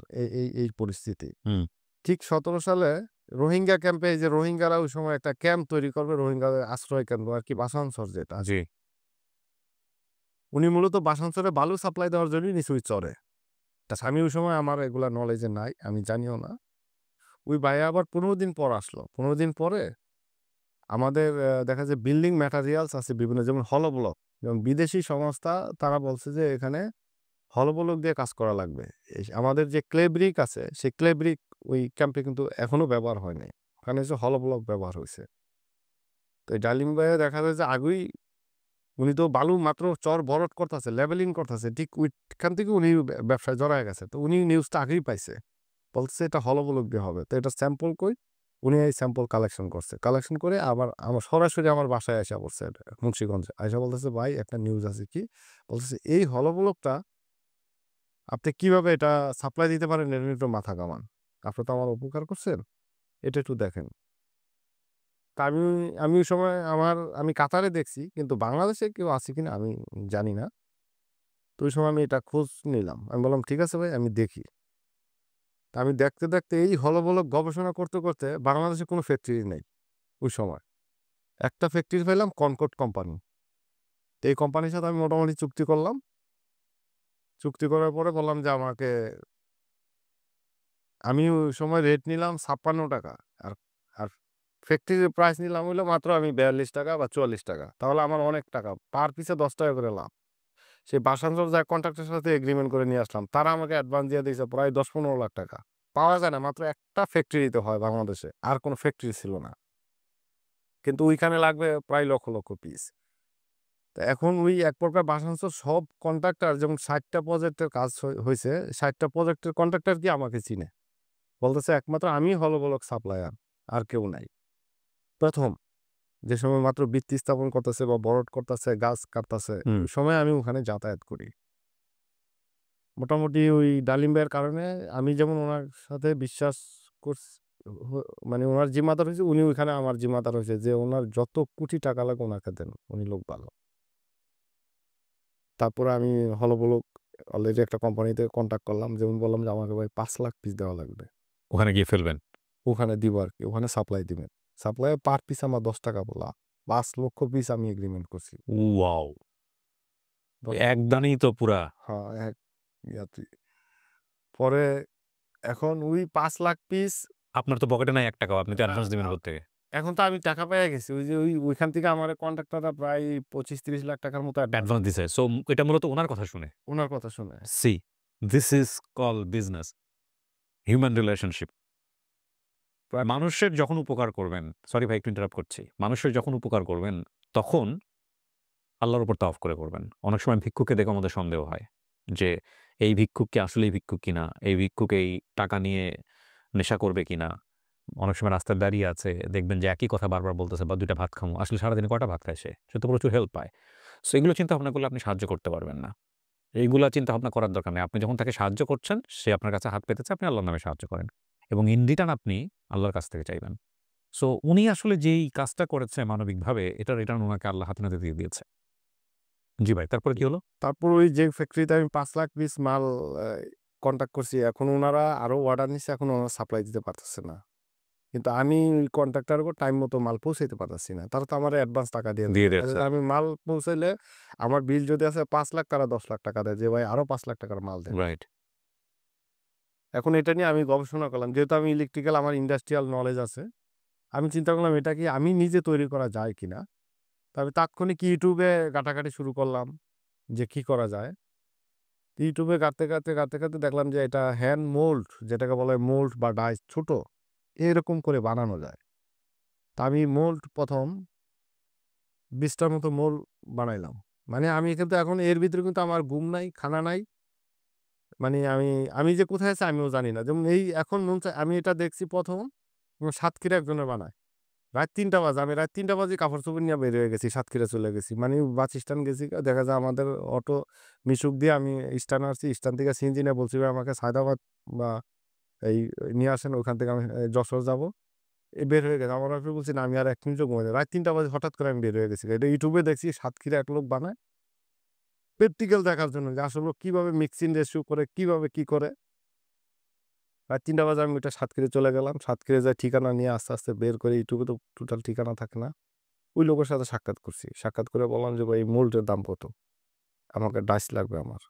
এই পরিস্থিতি। হুম। ঠিক ১৭ সালে রোহিঙ্গা ক্যাম্পে এই যে রোহিঙ্গারা ওই সময় একটা ক্যাম্প তৈরি করবে রোহিঙ্গাদের আশ্রয় কেন্দ্র আরকি বাসানচর যেটা জি। আছে। উনি মূলত বাসানচরে বালু সাপ্লাই দেওয়ার জন্যই নিচে ওই চরে। আমি ওই সময় আমার এগুলা নলেজে নাই। আমি জানিও না। ওই ভাইয়া আবার ১৫ দিন পর আসলো। ১৫ দিন পরে আমাদের দেখা যায় বিল্ডিং ম্যাটেরিয়ালস আছে বিভিন্ন যেমন হলো ব্লক। যেমন বিদেশি সংস্থা তারা বলছে যে এখানে হলো ব্লক দিয়ে কাজ করা লাগবে। আমাদের যে ক্লে ব্রিক আছে সেই ক্লে ব্রিক ওই ক্যাম্পে কিন্তু এখনো ব্যবহার হয় নাই। ওখানে হচ্ছে হলো ব্লক ব্যবহার হইছে। তো এই ডালিম ভাইয়া দেখা যায় যে আগেই উনি তো বালু মাত্র চর ভরাট করতেছে, লেভেলিং করতেছে। ঠিক ওইখান থেকে উনি ব্যবসায় জড়ায় গেছে। তো উনি নিউজটা আগেই পাইছে। বলছে এটা হলবলক দিয়ে হবে। তো এটা স্যাম্পল কই? উনি এই স্যাম্পল কালেকশন করছে। কালেকশন করে আবার আমার সরাসরি আমার বাসায় আইসা পড়ছে এটা মুন্সিগঞ্জে। আইসা বলতেছে, "ভাই একটা নিউজ আছে কি?" বলতেছে, "এই হলবলকটা আপনি কিভাবে এটা সাপ্লাই দিতে পারেন এটা নিয়ে একটু মাথা ঘামান। আপনি তো আমার উপকার করছেন। এটা একটু দেখেন।" তা আমি ওই সময় আমি কাতারে দেখছি কিন্তু বাংলাদেশে কেউ আছে কিনা আমি জানি না। তো ওই সময় আমি এটা খোঁজ নিলাম। আমি বললাম, "ঠিক আছে ভাই আমি দেখি।" তা আমি দেখতে এই হলবলক গবেষণা করতে বাংলাদেশে কোনো ফ্যাক্টরি নাই ওই সময়। একটা ফ্যাক্টরি পাইলাম কনকর্ড কোম্পানি। তো এই কোম্পানির সাথে আমি মোটামুটি চুক্তি করলাম। চুক্তি করার পরে বললাম যে আমাকে আমি ওই সময় রেট নিলাম ৳৫৬ আর আর ফ্যাক্টরির প্রাইস নিলাম হইলো মাত্র আমি ৳৪২ বা ৳৪৪। তাহলে আমার অনেক টাকা। পার পিছে ৳১০ করে লাভ। সেই বাসানচর যায় কন্ট্রাক্টরের সাথে এগ্রিমেন্ট করে নিয়ে আসলাম। তারা আমাকে অ্যাডভান্স দিয়ে দিয়েছে প্রায় ১০-১৫ লাখ টাকা। পাওয়া যায় না মাত্র একটা ফ্যাক্টরিতে হয় বাংলাদেশে। আর কোনো ফ্যাক্টরি ছিল না। কিন্তু ওইখানে লাগবে প্রায় লক্ষ পিস। তো এখন ওই এক প্রকার বাসানচর সব কন্ট্রাক্টর যেমন ৬০ টা প্রজেক্টের কাজ হইছে, ৬০ টা প্রজেক্টের কন্ট্রাক্টর কি আমাকে চিনে। বলতেছে একমাত্র আমিই হলবলক সাপ্লায়ার। আর কেউ নাই। ১ম যে সময় মাত্র ভিত্তি স্থাপন করতেছে বা ভরাট করতেছে, গাছ কাটতেছে, হুম। ওই সময় আমি ওখানে যাতায়াত করি। মোটামুটি ওই ডালিম ভাইয়ের কারণে আমি যেমন উনার সাথে বিশ্বাস করছি হ মানে উনার জিম্মাদার হইছে, উনি ওইখানে আমার জিম্মাদার হইছে যে উনার যত কোটি টাকা লাগে উনাকে দেন। উনি লোক ভালো। তারপরে আমি হলবলক অলরেডি একটা কোম্পানিতে কনট্যাক্ট করলাম। যেমন বললাম যে আমাকে ভাই ৫,০০,০০০ পিস দেওয়া লাগবে। ওখানে গিয়ে ফেলবেন। ওখানে দিব আরকি। ওখানে সাপ্লাই দিবেন। সাপ্লাই পার পিস আমার ৳১০ বলা। ৫,০০,০০০ পিস আমি এগ্রিমেন্ট করছি। ওয়াও! দশ একদানেই তো পুরা হ্যাঁ, এক ইয়াতে। পরে এখন ওই ৫,০০,০০০ পিস আপনার তো পকেটে নাই ৳১ আপনি তো আ অ্যাডভান্স দিবেন আ কোত্থেকে? এখন তো আমি টাকা পেয়ে গেছি। ওই যে ওইখান থেকে আমারে কন্ট্রাক্টররা প্রায় ২৫-৩০ লাখ টাকার মতো অ্যাডভান্স অ্যাডভান্স দিছে। সো এটা মূলত উনার কথা শুনে। উনার কথা শুনে। See this is called business, human relationship. মানুষের যখন উপকার করবেন, সরি ভাই একটু ইন্টারাপ্ট করছি। মানুষের যখন উপকার করবেন, তখন আল্লাহর উপর তাওয়াক্কুল করে করবেন। অনেক সময় ভিক্ষুককে দেখে আমাদের সন্দেহ হয় যে, এই ভিক্ষুক কি আসলেই ভিক্ষুক কিনা? এই ভিক্ষুক এই টাকা নিয়ে নেশা করবে কিনা? অনেক সময় রাস্তায় দাঁড়িয়ে আছে, দেখবেন যে একই কথা বারবার বলতেছে বা ২ টা ভাত খামু। আসলে সারাদিনে কয়টা ভাত খায় সে? সে তো প্রচুর হেল্প পায়। সো এগুলো চিন্তা ভাবনা করলে আপনি সাহায্য করতে পারবেন না। এইগুলা চিন্তা ভাবনা করার দরকার নেই। আপনি যখন তাকে সাহায্য করছেন, সে আপনার কাছে হাত পেতেছে, আপনি আল্লাহর নামে সাহায্য করেন। এবং ইন রিটার্ন আপনি আল্লাহর কাছ থেকে চাইবেন। সো উনি আসলে যেই কাজটা করেছে মানবিকভাবে এটার রিটার্ন উনাকে আল্লাহ হাতে নাতে দিয়ে দিয়েছে। জি ভাই, তারপরে কি হলো? তারপর ওই যে ফ্যাক্টরিতে আমি ৫,০০,০০০ পিস মাল কন্ট্রাক্ট করছি। এখন উনারা আরো অর্ডার নিচ্ছে, এখন ওনারা সাপ্লাই দিতে পারতেছে না। কিন্তু আমি ওই কন্ট্রাক্টরকে টাইম মতো মাল পৌঁছাইতে পারতেছি না। তারা তো আমারে অ্যাডভান্স টাকা দিয়ে দিয়ে দেয়। দিয়েছে। আমি মাল পৌঁছাইলে আমার বিল যদি আছে ৫,০০,০০০, তারা ১০,০০,০০০ টাকা দেয় যে, "ভাই আরো ৳৫,০০,০০০ র মাল দেন।" রাইট। এখন এটা নিয়ে আমি গবেষণা করলাম। যেহেতু আমি ইলেকট্রিক্যাল, আমার ইন্ডাস্ট্রিয়াল নলেজ আছে। আমি চিন্তা করলাম এটা কি আমি নিজে তৈরি করা যায় কিনা? তো আমি তাৎক্ষণিক YouTube এ ঘাটাঘাটি শুরু করলাম যে কি করা যায়? YouTube এ ঘাঁটতে দেখলাম যে এটা হ্যান্ড মোল্ড, যেটাকে বলে মোল্ড বা ডাইস ছোট, এরকম করে বানানো যায়। তা আমি মোল্ড ১ম ২০ টার মতো মোল্ড বানাইলাম। মানে আমি কিন্তু এখন এর ভিতরে কিন্তু আমার ঘুম নাই, খানা নাই। মানে আমি যে কোথায় আছি আমিও জানি না। যেমন এই এখন মন চায় আমি এটা দেখছি ১ম সাতক্ষীরা একজনে বানায়। রাত ৩টা বাজে। আমি রাত ৩টা বাজে কাপড়-চোপড় নিয়ে বের হয়ে গেছি। সাতক্ষীরা চলে গেছি। মানে বাস স্ট্যান্ড গেছি। দেখা যায় আমাদের অটো মিশুক দিয়ে আমি স্ট্যান্ড আসছি। স্ট্যান্ড থেকে সিএনজি নিয়ে বলছি, "ভাই আমাকে সায়দাবাদ বা এই নিয়ে আসেন। ওখান থেকে আমি যশোর যাবো।" বের হয়ে গেছে। আমার ওয়াইফকে বলছি, "না আমি আর ১ মিনিটও ঘুমাই নাই।" রাত ৩টা বাজে হঠাৎ করে আমি বের হয়ে গেছি। এটা YouTube এ দেখছি সাতক্ষীরা এক লোক বানায়। প্র্যাকটিক্যাল দেখার জন্য যে আসলে কিভাবে মিক্সিং রেশিও করে, কিভাবে কি করে। রাত ৩টা বাজে আমি ওইটা সাতক্ষীরা চলে গেলাম। সাতক্ষীরা যাই ঠিকানা নিয়ে আস্তে বের করে YouTube এ তো টোটাল ঠিকানা থাকে না। ওই লোকের সাথে সাক্ষাৎ করছি। সাক্ষাৎ করে বললাম যে, "ভাই এই মোল্ডের দাম কত? আমাকে ডাইস লাগবে আমার।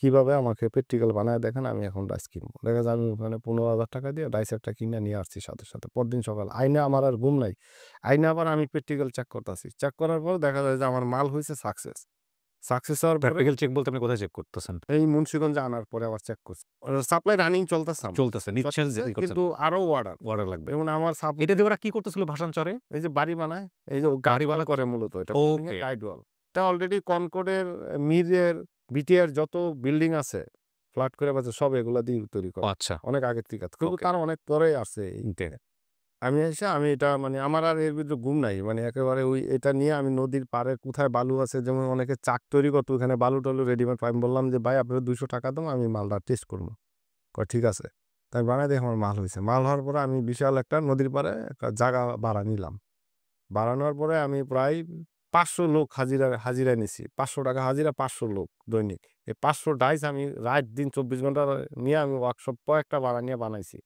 কিভাবে আমাকে প্র্যাকটিক্যাল বানায় দেখেন, আমি এখন ডাইস কিনবো।" দেখা যায় আমি ওখানে ৳১৫,০০০ দিয়ে ডাইস একটা কিনে নিয়ে আসছি সাথে। পরদিন সকাল আইনা আমার আর ঘুম নাই। আইনা আবার আমি প্র্যাকটিক্যাল চেক করতাছি। চেক করার পর দেখা যায় যে আমার মাল হইছে সাকসেস। সাকসেস হওয়ার পরে প্র্যাকটিক্যাল চেক বলতে আপনি কোথায় চেক করতেছেন? এই মুন্সিগঞ্জে আনার পরে আবার চেক করছি। সাপ্লাই রানিং চলতেছে আমার। চলতেছে, নিচ্ছেন যে চলতেছে ই করছেন। কিন্তু আরো অর্ডার। অর্ডার লাগবে। যেমন আমার এটা দিয়ে ওরা কি করতেছিল ভাষান্তরে? এই যে বাড়ি বানায়, এই যে গাড়ি বাড়ি ওয়াল বানাচ্ছে? করে মূলত এটা ওকে। গাইড ওয়াল। এটা অলরেডি কনকর্ডের, মিরের, বিটিআর যত বিল্ডিং আছে, ফ্ল্যাট করে বাজে সব এগুলা দিয়ে তৈরি ও করা। আচ্ছা। অনেক আগের থেকে। কিন্তু ওকে। তার অনেক পরে আসছে এই। ওকে। আমি এটা মানে আমার আর এর ভিতরে ঘুম নাই। মানে একেবারে ওই এটা নিয়ে আমি নদীর পাড়ে কোথায় বালু আছে, যেমন অনেকে চাক তৈরি করতো ওখানে বালু-টালু রেডিমেড পাই। আমি বললাম যে, "ভাই আপনার ৳২০০ দাও, আমি মালটা টেস্ট করব।" কয়, "ঠিক আছে।" তাই বানায় দেখি আমার মাল হইছে। মাল হওয়ার পরে আমি বিশাল একটা নদীর পাড়ে একটা জায়গা ভাড়া নিলাম। ভাড়া নেওয়ার পরে আমি প্রায় ৫০০ লোক হাজিরায় নিছি। ৳৫০০ হাজিরা, ৫০০ লোক দৈনিক। এই ৫০০ ডাইস আমি রাত-দিন ২৪ ঘন্টা নিয়ে আমি ওয়ার্কশপ কয়েকটা ভাড়া নিয়ে বানাইছি।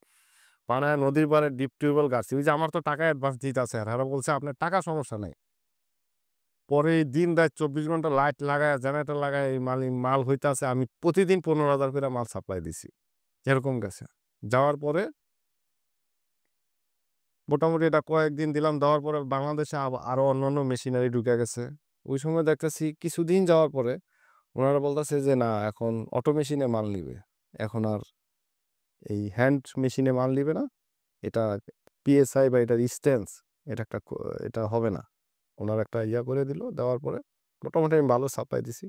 বানায় নদীর পাড়ে ডিপ টিউবওয়েল গাড়ছি। ওই যে আমার তো টাকা অ্যাডভান্স দিতাছে আর হেরা বলছে, "আপনার টাকা সমস্যা নাই।" পরে এই দিন-রাত ২৪ ঘন্টা লাইট লাগায়া, জেনারেটর লাগায়া এই মাল হইতাছে। আমি প্রতিদিন ১৫,০০০ করে মাল সাপ্লাই দিছি। এরকম গেছে। যাওয়ার পরে মোটামুটি এটা কয়েকদিন দিলাম। দেওয়ার পরে বাংলাদেশে আরো অন্যান্য মেশিনারি ঢুকে গেছে। ওই সময় দেখতেছি কিছুদিন যাওয়ার পরে উনারা বলতেছে যে, "না এখন অটো মেশিনে মাল নিবে। এখন আর এই হ্যান্ড মেশিনে মাল নিবে না। এটা পিএসআই বা এটার স্ট্যান্স, এটা একটা এটা হবে না।" উনারা একটা করে দিল। দেওয়ার পরে মোটামুটি আমি ভালো সাপ্লাই দিছি।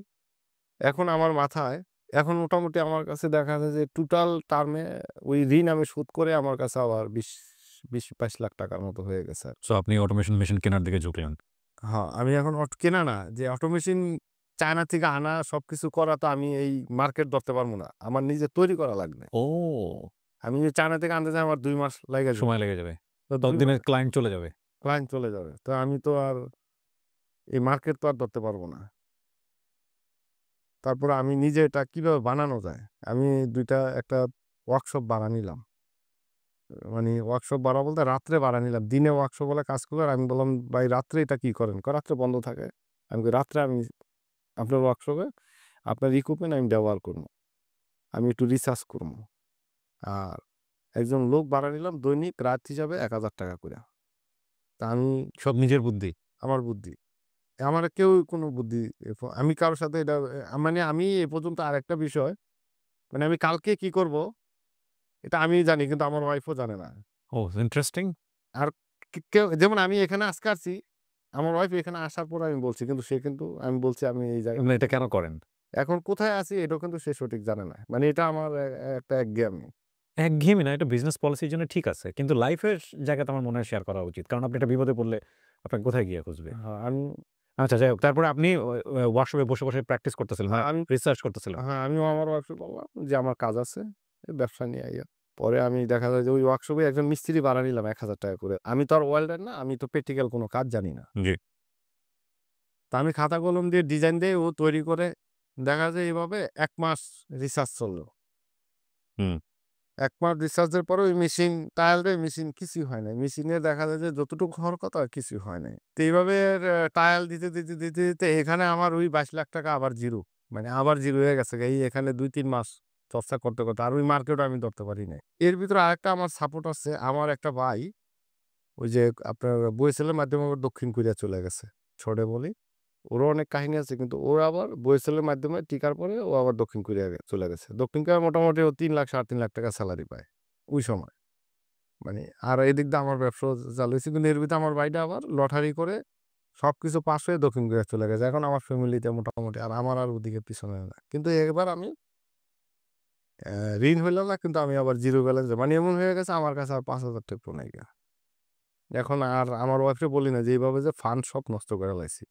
এখন আমার মাথায় এখন মোটামুটি আমার কাছে দেখা যায় যে টোটাল টার্মে ওই ঋণ আমি শোধ করে আমার কাছে আবার ২০-২২ লাখ টাকার মতো হয়ে গেছে আরকি। সো আপনি অটোমেশন মেশিন কেনার দিকে ঝুঁকলেন। হ্যাঁ, আমি এখন কেনা না যে অটো মেশিন চায়না থেকে আনা সবকিছু করা তো আমি এই মার্কেট ধরতে পারব না। আমার নিজে তৈরি করা লাগবে। ও! আমি যদি চায়না থেকে আনতে যাই আমার ২ মাস লাইগা যাবে। সময় লেগে যাবে। তো ২ ততদিনে মাস ক্লায়েন্ট চলে যাবে। ক্লায়েন্ট চলে যাবে। তো আমি তো আর এই মার্কেট তো আর ধরতে পারব না। তারপরে আমি নিজে এটা কিভাবে বানানো যায়? আমি ২ টা একটা ওয়ার্কশপ ভাড়া নিলাম। মানে ওয়ার্কশপ ভাড়া বলতে রাত্রে ভাড়া নিলাম। দিনে ওয়ার্কশপ ওয়ালা কাজ করবে আর আমি বললাম, "ভাই রাত্রে এটা কি করেন?" কয়, "রাত্রে বন্ধ থাকে।" আমি কই, "রাত্রে আমি আপনার ওয়ার্কশপে আপনার ইকুইপমেন্ট আমি ব্যবহার করব। আমি একটু রিসার্চ করব। আর একজন লোক ভাড়া নিলাম দৈনিক রাত হিসাবে ৳১,০০০ কইরা। তা আমি সব নিজের বুদ্ধি। আমার বুদ্ধি। আমার কেউ কোনো বুদ্ধি আমি কারো সাথে এটা মানে আমি এ পর্যন্ত আরেকটা বিষয় মানে আমি কালকে কি করব এটা আমিই জানি কিন্তু আমার ওয়াইফও জানে না। ও ইন্টারেস্টিং। আর কেউ যেমন আমি এখানে আজকে আসছি, আমার ওয়াইফ এখানে আসার পরে আমি বলছি। কিন্তু সে কিন্তু আমি বলছি আমি এই জায়গায় মানে এটা কেন করেন? এখন কোথায় আছি এটাও কিন্তু সে সঠিক জানে না। মানে এটা আমার একটা একঘেয়েমি। একঘেয়েমি না, এটা বিজনেস পলিসির জন্য ঠিক আছে। কিন্তু লাইফের জায়গাতে আমার মনে হয় শেয়ার করা উচিত। কারণ আপনি একটা বিপদে পড়লে আপনাকে কোথায় গিয়ে খুঁজবে? হ্যাঁ, আমি আচ্ছা যাই হোক। তারপরে আপনি ওয়ার্কশপে বসে প্র্যাকটিস করতেছিলেন, হ্যাঁ, আমি রিসার্চ করতেছিলেন। হ্যাঁ, আমিও আমার ওয়াইফকে বললাম যে, "আমার কাজ আছে। এই ব্যবসা নিয়ে আইয়া।" পরে আমি দেখা যায় যে ওই ওয়ার্কশপে একজন মিস্ত্রি ভাড়া নিলাম ৳১,০০০ করে। আমি তো আর ওয়েল্ডার না, আমি তো প্র্যাকটিক্যাল কোনো কাজ জানি না। জি। তো আমি খাতা কলম দিয়ে ডিজাইন দিয়ে ও তৈরি করে দেখা যায় এভাবে ১ মাস রিসার্চ চলল। হুম। ১ মাস রিসার্চের পরে ওই মেশিন ট্রায়াল দেয়, মেশিন কিছুই হয় নাই। মেশিনে দেখা যায় যে যতটুকু হওয়ার কথা কিছুই হয় নাই। তো এইভাবে ট্রায়াল দিতে এখানে আমার ওই ৳২২,০০,০০০ আবার জিরো। মানে আবার জিরো হয়ে গেছে। এই এখানে ২-৩ মাস চর্চা করতে আর ওই মার্কেটও আমি ধরতে পারি নাই। এর ভিতরে আরেকটা আমার সাপোর্ট আছে। আমার একটা ভাই ওই যে আপনার BOSL এর মাধ্যমে আবার দক্ষিণ কোরিয়া চলে গেছে। শর্টে বলি। ওরও অনেক কাহিনী আছে কিন্তু ওর আবার BOSL এর মাধ্যমে টিকার পরে ও আবার দক্ষিণ কোরিয়া চলে গেছে। দক্ষিণ কোরিয়ায় মোটামুটি ও ৩,০০,০০০ ৳৩,৫০,০০০ সেলারি পায় ওই সময়। মানে আর এদিক দিয়ে আমার ব্যবসাও চালু হইছে। কিন্তু এর ভিতরে আমার ভাইটা আবার লটারি করে সবকিছু পাস হয়ে দক্ষিণ কোরিয়া চলে গেছে। এখন আমার ফ্যামিলিতে মোটামুটি আর আমার আর ওদিকে পিছনে না। কিন্তু এবার আমি ঋণ হইলাম না কিন্তু আমি আবার জিরো ব্যালেন্সে মানে এমন হয়ে গেছে আমার কাছে আর ৳৫,০০০ নাই গা। এখন আর আমার ওয়াইফরে বলি না যে এইভাবে যে ফান্ড সব নষ্ট করে লাইছি।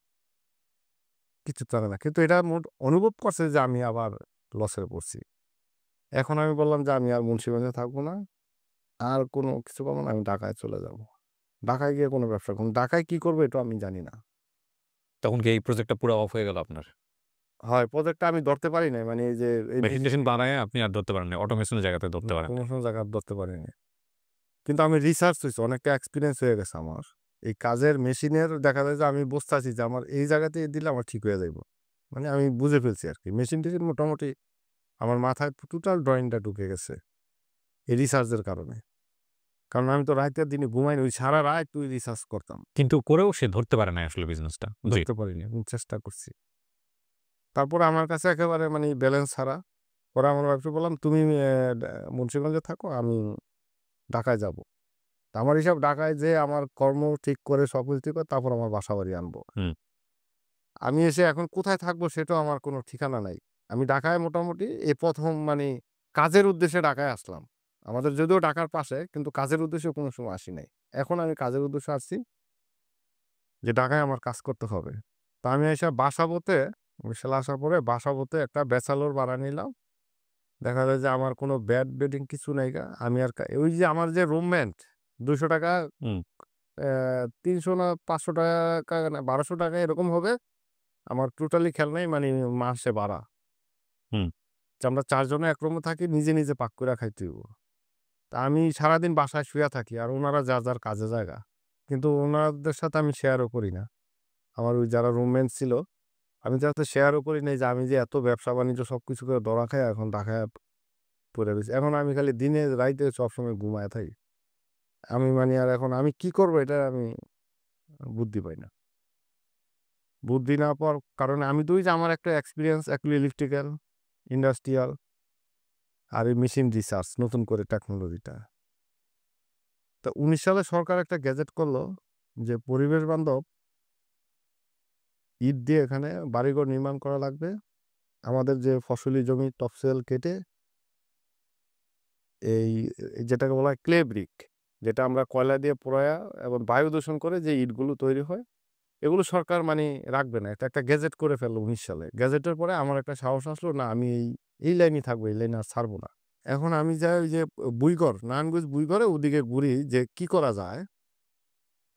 কিছু চলে না। কিন্তু এটা অনুভব করছে যে আমি আবার লসে পড়ছি। এখন আমি বললাম যে আমি আর মুন্সিগঞ্জে থাকবো না। আর কোনো কিছু করব না। আমি ঢাকায় চলে যাবো। ঢাকায় গিয়ে কোনো ব্যবসা করব। ঢাকায় কি করব এটাও আমি জানি না। তখন কি এই প্রজেক্টটা পুরা অফ হয়ে গেল আপনার? হয় প্রজেক্টটা আমি ধরতে পারি নাই। মানে এই যে এই মেশিন-টেশিন বানায়ে আপনি আর ধরতে পারেন নাই। অটোমেশনের জায়গাতে ধরতে পারেন নাই। প্রমোশন জায়গা ধরতে পারি নাই। কিন্তু আমি রিসার্চ হইছে অনেকটা এক্সপেরিয়েন্স হয়ে গেছে আমার। এই কাজের মেশিনের দেখা যায় যে আমি বুঝতাছি যে আমার এই জায়গাতে দিলে আমার ঠিক হয়ে যাইব। মানে আমি বুঝে ফেলছি আরকি। মেশিন-টেশিন মোটামুটি আমার মাথায় টোটাল ড্রয়িংটা ঢুকে গেছে। এই রিসার্চের কারণে। কারণ আমি তো রাইতে দিনে ঘুমাই না। ওই সারা রাত ওই রিসার্চ করতাম। কিন্তু করেও সে ধরতে পারে নাই আসলে বিজনেসটা। জি। ধরতে পারিনি। আমি চেষ্টা করছি। তারপরে আমার কাছে একেবারে মানে ব্যালেন্স ছাড়া। পরে আমার ওয়াইফকে বললাম, "তুমি মুন্সিগঞ্জে থাকো, আমি ঢাকায় যাবো।" তো আমার হিসাব ঢাকায় যেয়ে আমার কর্ম ঠিক করে সবকিছু ঠিক করে তারপর আমার বাসাবাড়ি আনবো। হুম। আমি এসে এখন কোথায় থাকবো সেটাও আমার কোনো ঠিকানা নাই। আমি ঢাকায় মোটামুটি এই ১ম মানে কাজের উদ্দেশ্যে ঢাকায় আসলাম। আমাদের যদিও ঢাকার পাশে কিন্তু কাজের উদ্দেশ্যে কোনো সময় আসি নাই। এখন আমি কাজের উদ্দেশ্যে আসছি যে ঢাকায় আমার কাজ করতে হবে। তো আমি এসে বাসাবোতে বিশাল আসার পরে বাসাবোতে একটা ব্যাচেলর ভাড়া নিলাম। দেখা যায় যে আমার কোনো বেডিং কিছু নাই গা। আমি আর ওই যে আমার যে রুমমেট ৳২০০ হুম। ৩০০ না ৳৫০০ না ৳১২০০ এরকম হবে। আমার টোটালি খেয়াল নাই মানে মাসে ভাড়া। হুম। যে আমরা ৪ জনে এক রুমে থাকি নিজে পাক কইরা খাইতে হইব। তা আমি সারাদিন বাসায় শুইয়া থাকি আর উনারা যার কাজে জায়গা। কিন্তু উনাদের সাথে আমি শেয়ারও করি না। আমার ওই যারা রুমমেট ছিল আমি তাদের সাথে শেয়ারও করি নাই যে আমি যে এত ব্যবসা-বাণিজ্য সবকিছু করে ধরা খাইয়া এখন ঢাকায় পইড়া রইছি। এখন আমি খালি দিনে রাইতে সবসময় ঘুমায়া থাকি। আমি মানে আর এখন আমি কি করব এটা আমি বুদ্ধি পাই না। বুদ্ধি না পাওয়ার কারণে আমি তো ওই যে আমার একটা এক্সপেরিয়েন্স ইলেকট্রিক্যাল, ইন্ডাস্ট্রিয়াল আর এই মেশিন রিসার্চ নতুন করে টেকনোলজিটা। তো ১৯ সালে সরকার একটা গেজেট করল যে পরিবেশ বান্ধব ইট দিয়ে এখানে বাড়িঘর নির্মাণ করা লাগবে। আমাদের যে ফসলি জমি টপসোয়েল কেটে এই যেটাকে বলা হয় ক্লে ব্রিক যেটা আমরা কয়লা দিয়ে পোড়ায়া এবং বায়ু দূষণ করে যে ইটগুলো তৈরি হয় এগুলো সরকার মানে রাখবে না। এটা একটা গেজেট করে ফেললো ১৯ সালে। গেজেটের পরে আমার একটা সাহস আসলো না আমি এই লাইনেই থাকবো, এই লাইনে আর ছাড়বো না। এখন আমি যাই ওই যে বুইগর, নারায়ণগঞ্জ বুইগরে ওদিকে ঘুরি যে কি করা যায়।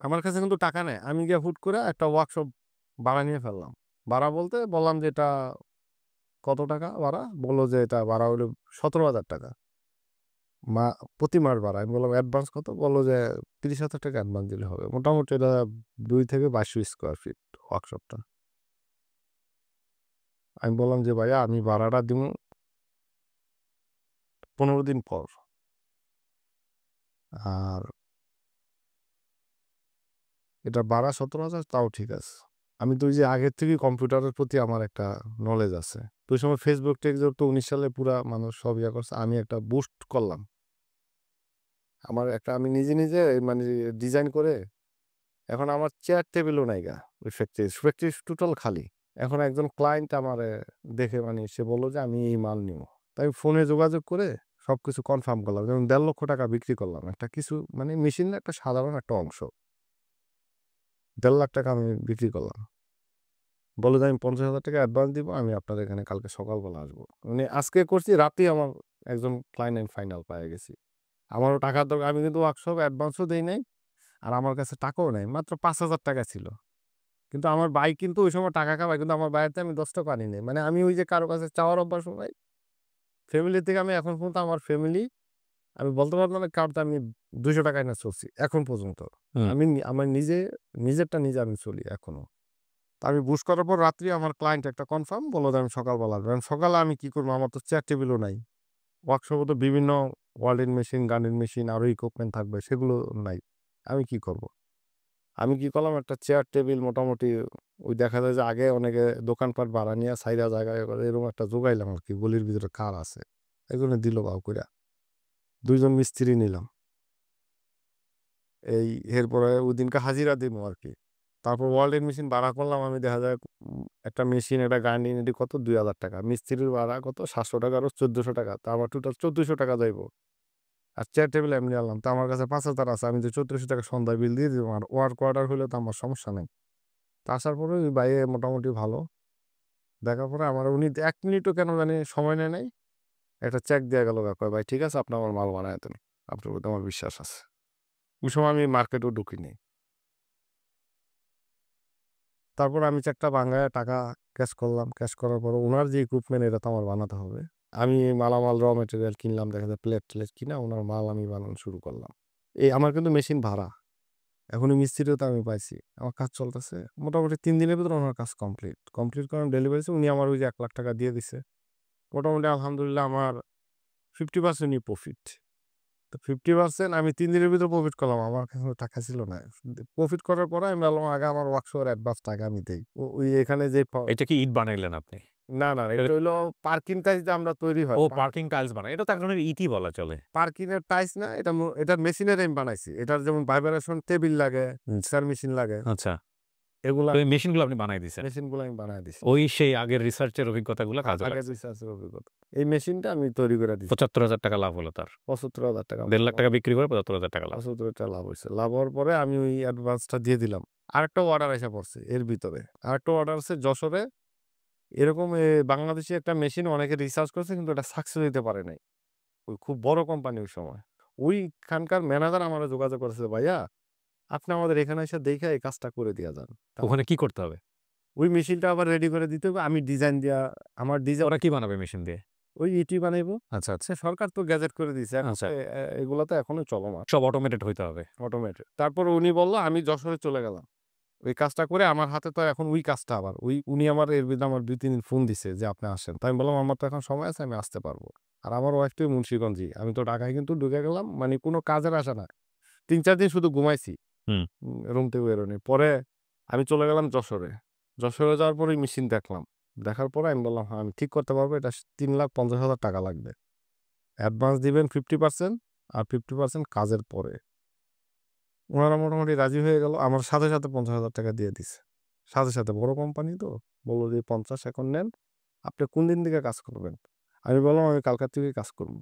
আমার কাছে কিন্তু টাকা নেই। আমি গিয়ে হুট করে একটা ওয়ার্কশপ ভাড়া নিয়ে ফেললাম। ভাড়া বলতে বললাম যে, "এটা কত টাকা ভাড়া?" বলল যে, "এটা ভাড়া হইলো ৳১৭,০০০ মা প্রতি মাস ভাড়া।" আমি বললাম, "অ্যাডভান্স কত?" বলল যে, ৳৩০,০০০ অ্যাডভান্স দিলে হবে।" মোটামুটি এটা ২ থেকে ২২০০ স্কয়ার ফিট ওয়ার্কশপটা। আমি বললাম যে, "ভাইয়া আমি ভাড়াটা দিমু ১৫ দিন পর। আর এটার ভাড়া ১৭,০০০ তাও ঠিক আছে।" আমি তো ওই যে আগের থেকেই কম্পিউটারের প্রতি আমার একটা নলেজ আছে। তো ওই সময় Facebook-টেসবুক তো ১৯ সালে পুরা মানুষ সব ইয়া করছে। আমি একটা বুস্ট করলাম। আমার একটা আমি নিজে মানে ডিজাইন করে এখন আমার চেয়ার টেবিলও নাইগা ওই ফ্যাক্টরি টোটাল খালি। এখন একজন ক্লায়েন্ট আমারে দেখে মানে সে বলল যে, "আমি এই মাল নিবো।" তো আমি ফোনে যোগাযোগ করে সবকিছু কনফার্ম করলাম। যেমন ৳১.৫ লক্ষ বিক্রি করলাম। একটা কিছু মানে মেশিনের একটা সাধারণ একটা অংশ। ৳১.৫ লাখ আমি বিক্রি করলাম। বলল যে, "আমি ৳৫০,০০০ অ্যাডভান্স দিব। আমি আপনার এখানে কালকে সকালবেলা আসবো।" মানে আজকে করছি রাতেই আমার একজন ক্লায়েন্ট আমি ফাইনাল পেয়ে গেছি। আমারও টাকার দরকার। আমি কিন্তু ওয়ার্কশপ অ্যাডভান্সও দেই নাই। আর আমার কাছে টাকাও নাই। মাত্র ৳৫,০০০ ছিল। কিন্তু আমার ভাই কিন্তু ওই সময় টাকা কামায়। কিন্তু আমার ভাইয়ের থেকে আমি ৳১০ আনি নাই। মানে আমি ওই যে কারো কাছে চাওয়ার অভ্যাসও নাই। ফ্যামিলি থেকে আমি এখন পর্যন্ত আমার ফ্যামিলি আমি বলতে পারব না কারোতে আমি ৳২০০ এনে চলছি এখন পর্যন্ত। হুম। আমি আমার নিজেরটা নিজে আমি চলি এখনো। তো আমি বুশ করার পর রাত্রি আমার ক্লায়েন্ট একটা কনফার্ম বলল যে আমি সকালবেলা আসবো। এখন সকালে আমি কি করব? আমার তো চেয়ার টেবিলও নাই। ওয়ার্কশপে তো বিভিন্ন ওয়েল্ডিং মেশিন, গার্নিং মেশিন আরো ইকুইপমেন্ট থাকবে সেগুলো নাই। আমি কি করব? আমি কি করলাম একটা চেয়ার টেবিল মোটামুটি ওই দেখা যায় যে আগে অনেকে দোকানপাট ভাড়া নিয়া ছাইরা জায়গায় করে এরকম একটা জোগাইলাম আরকি গলির ভিতরে কার আছে। এজন্য দিল বাউ কইরা। ২ জন মিস্ত্রি নিলাম। এই এরপরে ওইদিনকে হাজিরা দিমু আরকি। তারপর ওয়েল্ডিং মেশিন ভাড়া করলাম আমি দেখা যায় একটা মেশিন একটা গার্নিং এটি কত ৳২,০০০ মিস্ত্রির ভাড়া কত ৳৭০০ আর ৳১৪০০ তো আমার টোটাল ৳১৪০০ যাইবো। আর চেয়ার টেবিল এমনি আনলাম। তো আমার কাছে ৫,০০০ আছে। আমি তো ৳৩৪০০ সন্ধ্যায় বিল দিয়ে দিবো। আর ওয়ার্ক অর্ডার হইলে তো আমার সমস্যা নাই। তো আসার পরে ওই ভাই মোটামুটি ভালো। দেখার পরে আমার উনি ১ মিনিটও কেন জানি সময় নেয় নাই। একটা চেক দিয়া গেল কয়, "ভাই ঠিক আছে আপনি আমার মাল বানায় দেন। আপনার প্রতি আমার বিশ্বাস আছে।" ওই সময় আমি মার্কেটেও ঢুকি নাই। তারপর আমি চেকটা ভাঙায়া টাকা ক্যাশ করলাম। ক্যাশ করার পরে উনার যে ইকুইপমেন্ট এটা তো আমার বানাতে হবে। আমি মালামাল র মেটেরিয়াল কিনলাম। দেখা যায় প্লেট-টেলেট কিনা উনার মাল আমি বানানো শুরু করলাম। এই আমার কিন্তু মেশিন ভাড়া। এখন ওই মিস্ত্রিও তো আমি পাইছি। আমার কাজ চলতেছে। মোটামুটি ৩ দিনের ভিতরে উনার কাজ কমপ্লিট। কমপ্লিট করে আমি ডেলিভারি দিছি। উনি আমার ওই যে ৳১,০০,০০০ দিয়ে দিছে। মোটামুটি আলহামদুলিল্লাহ আমার 50% ই প্রফিট। তো 50% আমি ৩ দিনের ভিতরে প্রফিট করলাম। আমার কাছে টাকা ছিল না। প্রফিট করার পরে আমি ভাবলাম আগে আমার ওয়ার্কশপের অ্যাডভান্স টাকা আমি দেই। ওই এখানে যে এটা কি ইট বানাইলেন আপনি? না, এটা এটা হইলো পার্কিং টাইলস যে আমরা তৈরি হয়। ও পার্কিং টাইলস বানায়। এটা তো এক ধরনের ইটই বলা চলে। পার্কিং এর টাইলস না এটা এটার মেশিনের আমি বানাইছি। এটার যেমন ভাইব্রেশন টেবিল লাগে, মিক্সার মেশিন লাগে। আচ্ছা। এগুলা তো এই মেশিনগুলো আপনি বানায় দিছেন। মেশিনগুলো আমি বানায় দিছি। ওই সেই আগের রিসার্চের অভিজ্ঞতাগুলো কাজে আগের লাগছে। রিসার্চের অভিজ্ঞতা। এই মেশিনটা আমি তৈরি করে দিছি। ৳৭৫,০০০ লাভ হলো তার। ৳৭৫,০০০ ৳১,৫০,০০০ বিক্রি করে ৳৭৫,০০০ লাভ। ৳৭৫,০০০ লাভ হইছে। লাভ হওয়ার পরে আমি ওই অ্যাডভান্সটা দিয়ে দিলাম। আরেকটা অর্ডার আইসা পড়ছে এর ভিতরে। আরেকটা অর্ডার আছে যশোরে। এরকম বাংলাদেশী একটা মেশিন অনেকে রিসার্চ করছে কিন্তু এটা সাকসেস হইতে পারে নাই। ওই খুব বড় কোম্পানি ওই সময়। ওইখানকার ম্যানেজার আমারে যোগাযোগ করেছে, "ভাইয়া আপনি আমাদের এখানে এসে দেইখা এই কাজটা করে দিয়া যান।" তা ওখানে কি করতে হবে? ওই মেশিনটা আবার রেডি করে দিতে হবে। আমি ডিজাইন দিয়া আমার ওরা কি বানাবে মেশিন দিয়ে? ওই ইটি বানাইবো। আচ্ছা, আচ্ছা। সরকার তো গেজেট করে দিছে। এখন আচ্ছা। তো এগুলা তো এখনো চলমান সব অটোমেটেড হইতে হবে। অটোমেটেড। তারপর উনি বলল, "আমি যশোরে চলে গেলাম।" ওই কাজটা করে আমার হাতে তো এখন ওই কাজটা আবার উনি আমার এর ভিতরে আমার ২-৩ দিন ফোন দিছে যে, "আপনি আসেন।" তো আমি বললাম, "আমার তো এখন সময় আছে, আমি আসতে পারবো।" আর আমার ওয়াইফ তো মুন্সিগঞ্জেই। আমি তো ঢাকায় কিন্তু ঢুকে গেলাম। মানে কোনো কাজের আশা না। ৩-৪ দিন শুধু ঘুমাইছি। হুম। রুম থেকে বের হইনি। পরে আমি চলে গেলাম যশোরে। যশোরে যাওয়ার পরে মেশিন দেখলাম। দেখার পরে আমি বললাম, "হ্যাঁ, আমি ঠিক করতে পারবো। এটা ৳৩,৫০,০০০ লাগবে। অ্যাডভান্স দিবেন 50% আর 50% কাজের পরে।" উনারা মোটামুটি রাজি হয়ে গেল। আমার সাথে ৫০,০০০ দিয়ে দিছে। সাথে বড় কোম্পানি তো। বলল যে, "৫০ এখন নেন। আপনি কোন দিন থেকে কাজ করবেন?" আমি বললাম, "আমি কালকের থেকেই কাজ করব।"